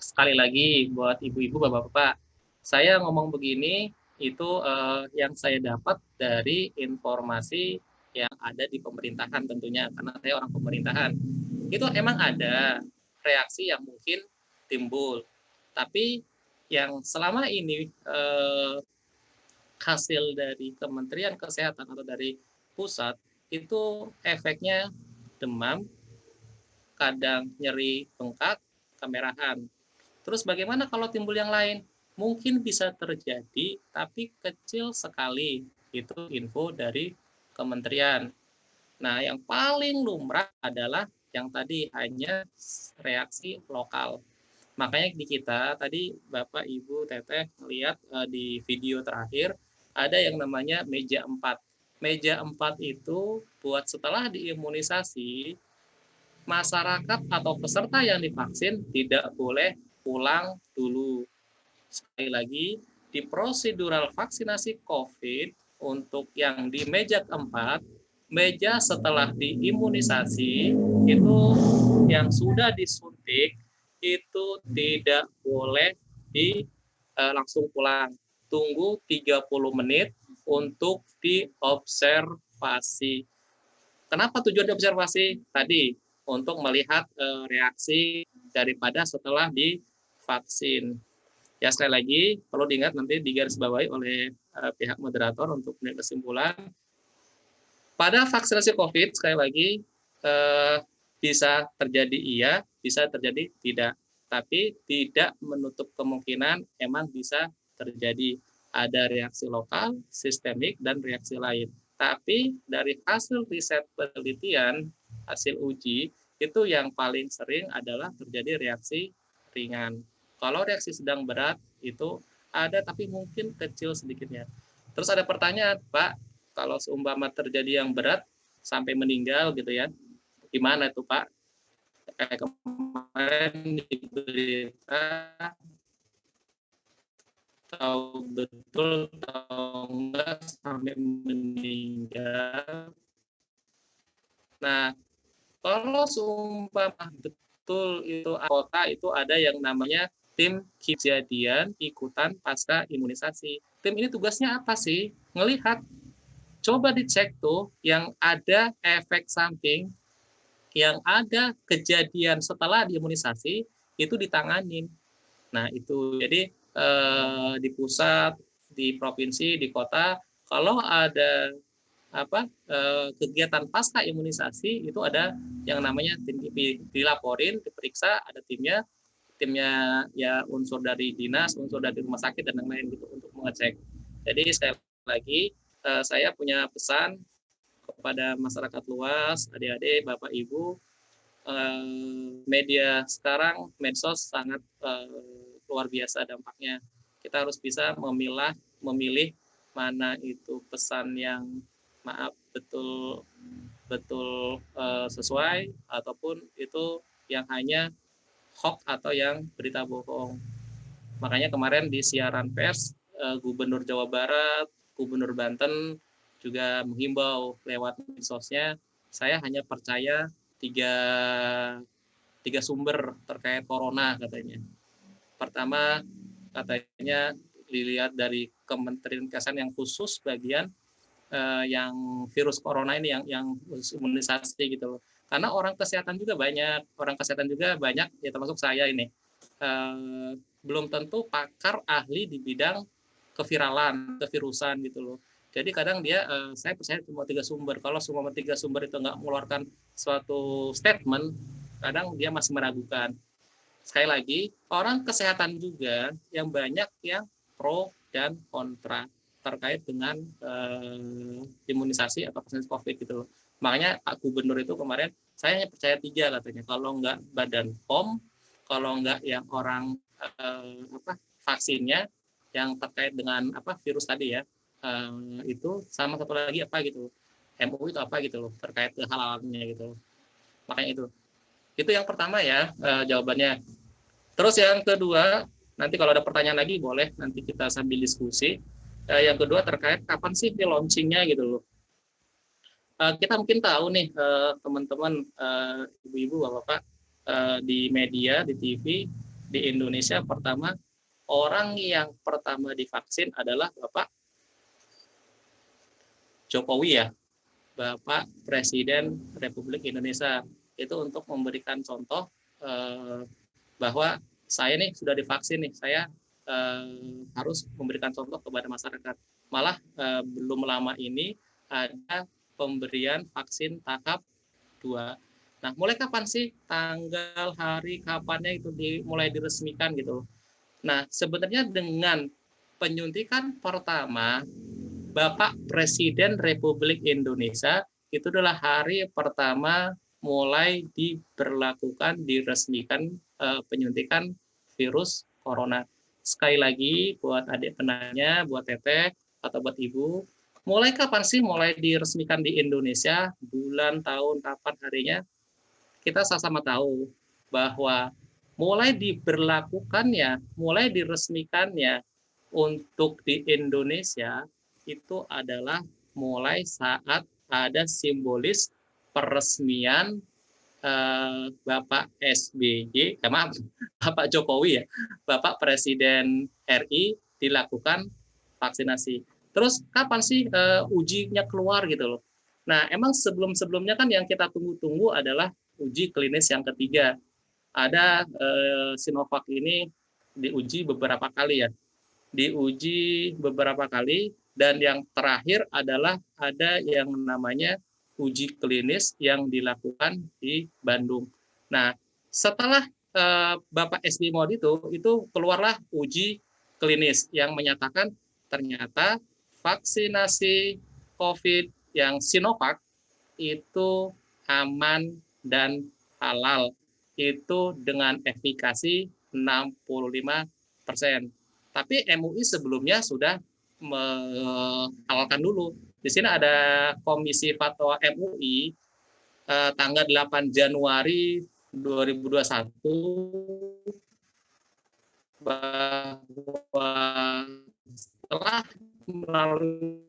Sekali lagi buat ibu-ibu, bapak-bapak, saya ngomong begini itu yang saya dapat dari informasi yang ada di pemerintahan tentunya, karena saya orang pemerintahan. Itu emang ada reaksi yang mungkin timbul, tapi yang selama ini hasil dari Kementerian Kesehatan atau dari pusat itu efeknya demam, kadang nyeri bengkak, kemerahan. Terus bagaimana kalau timbul yang lain? Mungkin bisa terjadi, tapi kecil sekali. Itu info dari kementerian. Nah, yang paling lumrah adalah yang tadi hanya reaksi lokal. Makanya di kita, tadi Bapak, Ibu, Teteh melihat di video terakhir, ada yang namanya meja 4. Meja 4 itu buat setelah diimunisasi, masyarakat atau peserta yang divaksin tidak boleh pulang dulu. Sekali lagi, di prosedural vaksinasi COVID untuk yang di meja keempat, meja setelah diimunisasi itu yang sudah disuntik itu tidak boleh langsung pulang. Tunggu 30 menit untuk diobservasi. Kenapa tujuan diobservasi? Tadi untuk melihat reaksi daripada setelah divaksin. Ya, sekali lagi perlu diingat, nanti digarisbawahi oleh pihak moderator untuk kesimpulan. Pada vaksinasi COVID, sekali lagi bisa terjadi iya, bisa terjadi tidak. Tapi tidak menutup kemungkinan emang bisa terjadi. Ada reaksi lokal, sistemik, dan reaksi lain. Tapi dari hasil riset penelitian, hasil uji, itu yang paling sering adalah terjadi reaksi ringan. Kalau reaksi sedang berat itu ada, tapi mungkin kecil sedikitnya. Terus ada pertanyaan, Pak, kalau seumpama terjadi yang berat sampai meninggal gitu ya, gimana itu Pak? Kayak kemarin di berita, tahu betul tahu enggak sampai meninggal. Nah, kalau seumpama betul itu anggota itu ada yang namanya tim kejadian ikutan pasca imunisasi. Tim ini tugasnya apa sih? Ngelihat. Coba dicek tuh yang ada efek samping, yang ada kejadian setelah diimunisasi itu ditanganin. Nah, itu jadi di pusat, di provinsi, di kota, kalau ada kegiatan pasca imunisasi itu ada yang namanya tim dilaporin, diperiksa, ada timnya ya unsur dari dinas, unsur dari rumah sakit dan lain-lain gitu untuk mengecek. Jadi sekali lagi saya punya pesan kepada masyarakat luas, adik-adik, Bapak Ibu, media sekarang, medsos sangat luar biasa dampaknya. Kita harus bisa memilih mana itu pesan yang betul sesuai ataupun itu yang hanya hoax atau yang berita bohong. Makanya kemarin di siaran pers, Gubernur Jawa Barat, Gubernur Banten juga menghimbau lewat medsosnya, saya hanya percaya tiga sumber terkait corona katanya. Pertama, katanya dilihat dari Kementerian Kesehatan yang khusus bagian yang virus corona ini yang imunisasi gitu loh. Karena orang kesehatan juga banyak ya termasuk saya ini belum tentu pakar ahli di bidang kevirusan gitu loh. Jadi kadang dia saya percaya semua 3 sumber. Kalau semua 3 sumber itu nggak mengeluarkan suatu statement, kadang dia masih meragukan. Sekali lagi, orang kesehatan juga yang banyak yang pro dan kontra terkait dengan imunisasi atau vaksinasi COVID gitu loh. Makanya Pak Gubernur itu kemarin saya hanya percaya 3 katanya. Kalau nggak Badan POM, kalau nggak yang orang vaksinnya yang terkait dengan virus tadi ya, itu sama satu lagi apa gitu. MUI itu apa gitu loh terkait kehalalnya gitu. Makanya itu yang pertama ya jawabannya. Terus yang kedua, nanti kalau ada pertanyaan lagi boleh nanti kita sambil diskusi. Yang kedua terkait kapan sih ini launchingnya gitu loh. Kita mungkin tahu nih teman-teman ibu-ibu bapak-bapak di media, di TV, di Indonesia pertama orang yang pertama divaksin adalah Bapak Jokowi ya, Bapak Presiden Republik Indonesia. Itu untuk memberikan contoh bahwa saya nih sudah divaksin nih, saya harus memberikan contoh kepada masyarakat. Malah belum lama ini ada pemberian vaksin tahap 2. Nah, mulai kapan sih tanggal, hari, kapannya itu mulai diresmikan gitu. Nah, sebenarnya dengan penyuntikan pertama Bapak Presiden Republik Indonesia itu adalah hari pertama mulai diresmikan penyuntikan virus corona. Sekali lagi buat adik penanya, buat teteh atau buat ibu, mulai kapan sih mulai diresmikan di Indonesia? Bulan, tahun, kapan harinya? Kita sama-sama tahu bahwa mulai diberlakukannya, mulai diresmikannya untuk di Indonesia itu adalah mulai saat ada simbolis peresmian Bapak SBY, maaf, Bapak Jokowi ya, Bapak Presiden RI dilakukan vaksinasi. Terus kapan sih ujinya keluar gitu loh? Nah, emang sebelum-sebelumnya kan yang kita tunggu-tunggu adalah uji klinis yang ketiga. Ada Sinovac ini diuji beberapa kali ya, dan yang terakhir adalah ada yang namanya uji klinis yang dilakukan di Bandung. Nah, setelah Bapak SBY mau itu keluarlah uji klinis yang menyatakan ternyata vaksinasi COVID yang Sinovac itu aman dan halal. Itu dengan efikasi 65%. Tapi MUI sebelumnya sudah menghalalkan dulu. Di sini ada Komisi Fatwa MUI tanggal 8 Januari 2021 bahwa setelah melalui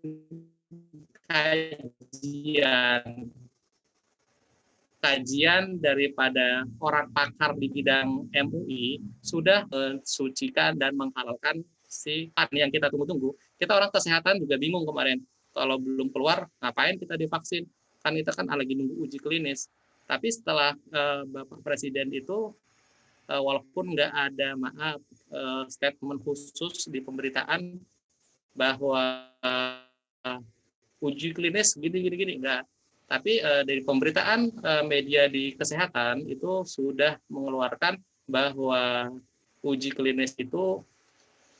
kajian daripada orang pakar di bidang MUI sudah mensucikan dan menghalalkan si yang kita tunggu-tunggu. Kita orang kesehatan juga bingung kemarin. Kalau belum keluar, ngapain kita divaksin? Kan kita kan lagi nunggu uji klinis. Tapi setelah Bapak Presiden itu, walaupun nggak ada statement khusus di pemberitaan bahwa uji klinis gini, enggak. Tapi dari pemberitaan media di kesehatan itu sudah mengeluarkan bahwa uji klinis itu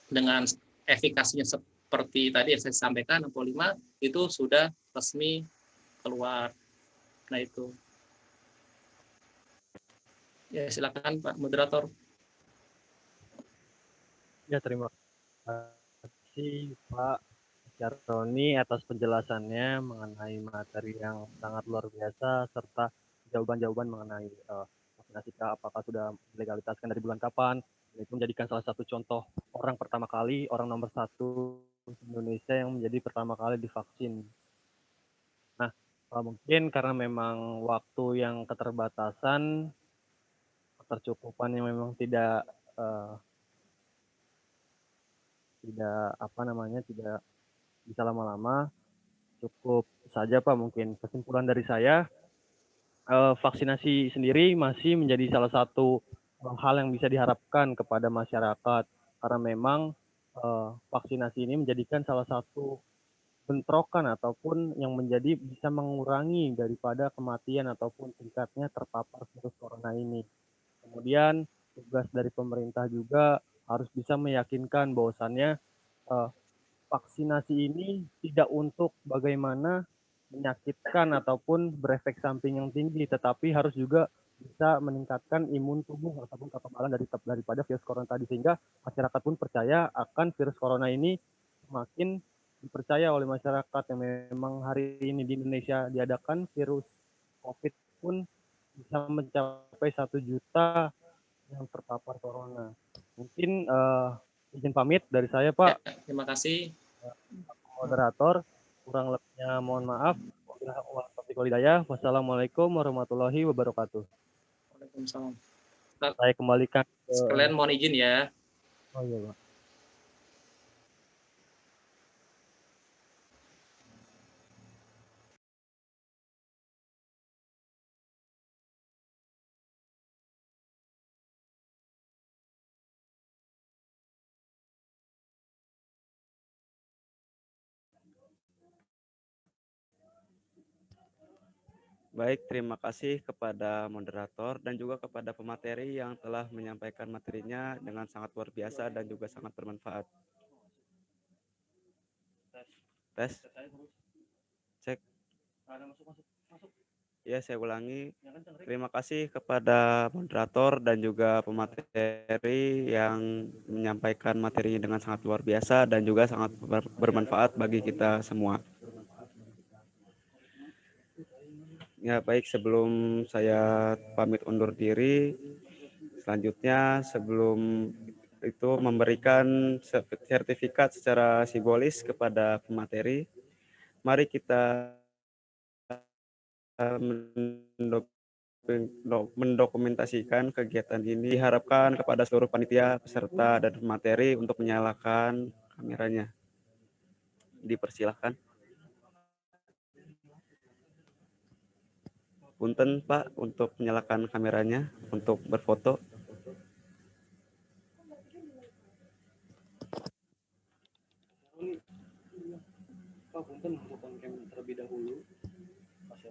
dengan efikasinya seperti tadi yang saya sampaikan 65 itu sudah resmi keluar. Nah itu. Ya silakan Pak Moderator. Ya terima kasih Pak Syaroni atas penjelasannya mengenai materi yang sangat luar biasa serta jawaban-jawaban mengenai vaksinasi apakah sudah dilegalitaskan dari bulan kapan. Itu menjadikan salah satu contoh orang pertama kali, orang nomor 1 di Indonesia yang menjadi pertama kali divaksin. Nah, mungkin karena memang waktu yang keterbatasan, ketercukupan yang memang tidak tidak bisa lama-lama. Cukup saja Pak, mungkin kesimpulan dari saya, vaksinasi sendiri masih menjadi salah satu hal yang bisa diharapkan kepada masyarakat karena memang vaksinasi ini menjadikan salah satu bentrokan ataupun yang menjadi bisa mengurangi daripada kematian ataupun tingkatnya terpapar virus corona ini. Kemudian tugas dari pemerintah juga harus bisa meyakinkan bahwasannya vaksinasi ini tidak untuk bagaimana menyakitkan ataupun berefek samping yang tinggi, tetapi harus juga bisa meningkatkan imun tubuh ataupun kekebalan daripada virus corona tadi, sehingga masyarakat pun percaya akan virus corona ini semakin dipercaya oleh masyarakat yang memang hari ini di Indonesia diadakan virus COVID pun bisa mencapai 1 juta yang terpapar corona. Mungkin izin pamit dari saya Pak. Ya, terima kasih. Moderator, kurang lebihnya mohon maaf. Wassalamualaikum warahmatullahi wabarakatuh. Waalaikumsalam. Saya kembalikan ke... Sekalian mohon izin ya. Oh iya Pak. Baik, terima kasih kepada moderator dan juga kepada pemateri yang telah menyampaikan materinya dengan sangat luar biasa dan juga sangat bermanfaat. Tes. Cek. Ya, saya ulangi. Terima kasih kepada moderator dan juga pemateri yang menyampaikan materinya dengan sangat luar biasa dan juga sangat bermanfaat bagi kita semua. Ya, baik, sebelum saya pamit undur diri, selanjutnya sebelum itu memberikan sertifikat secara simbolis kepada pemateri, mari kita mendokumentasikan kegiatan ini. Diharapkan kepada seluruh panitia, peserta, dan pemateri untuk menyalakan kameranya. Dipersilahkan. Punten Pak untuk menyalakan kameranya untuk berfoto.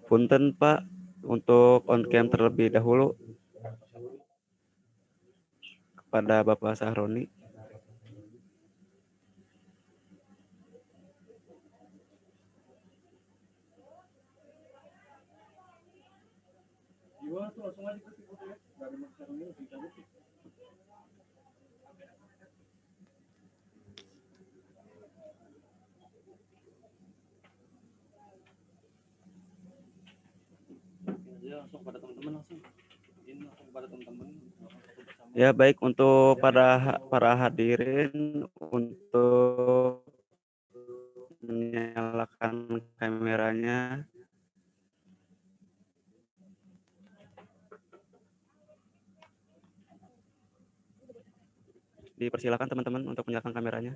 Punten Pak untuk on cam terlebih dahulu kepada Bapak Sahroni. Ya, baik, untuk para hadirin untuk menyalakan kameranya. Dipersilakan teman-teman untuk menyalakan kameranya.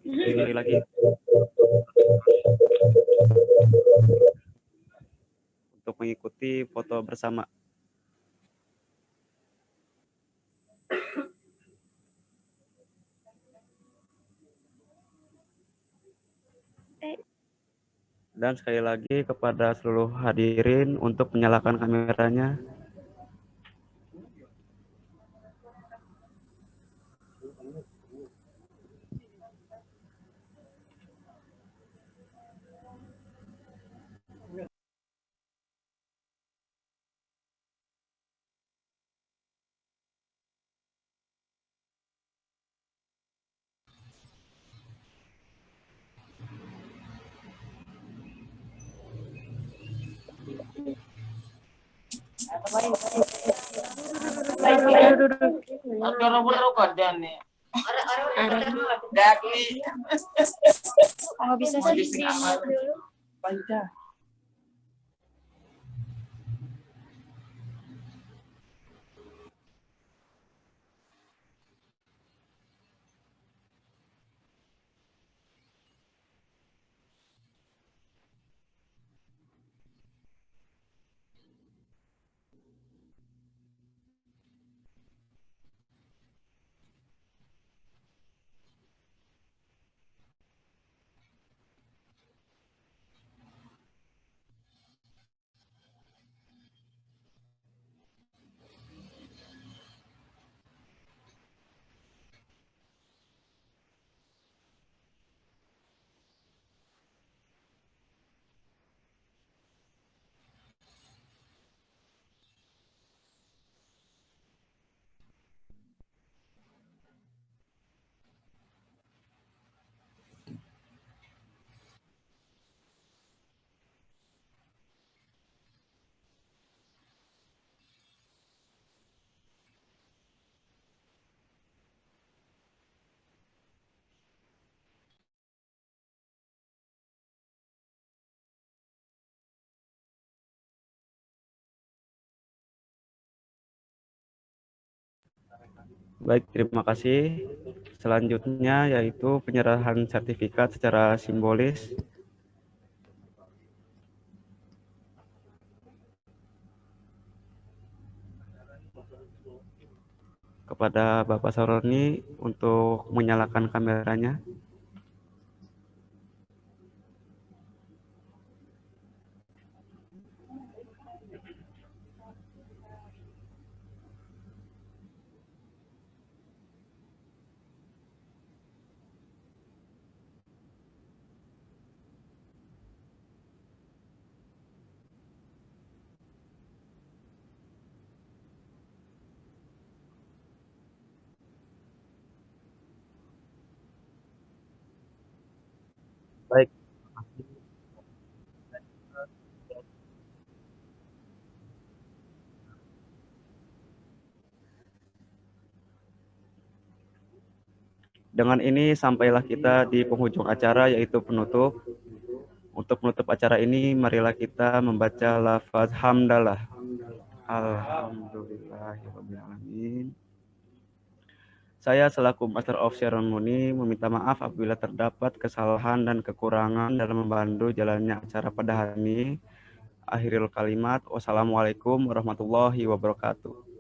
Sekali lagi. Untuk mengikuti foto bersama. Dan sekali lagi kepada seluruh hadirin untuk menyalakan kameranya. Ada kerjaan nih. Daki. nggak bisa sih di-mute dulu? Baik, terima kasih. Selanjutnya yaitu penyerahan sertifikat secara simbolis kepada Bapak Saroni untuk menyalakan kameranya. Baik. Dengan ini sampailah kita di penghujung acara yaitu penutup. Untuk menutup acara ini marilah kita membaca lafaz hamdalah. Alhamdulillahirrahmanirrahim. Saya selaku Master of Ceremony meminta maaf apabila terdapat kesalahan dan kekurangan dalam membantu jalannya acara pada hari ini. Akhirul kalimat, wassalamualaikum warahmatullahi wabarakatuh.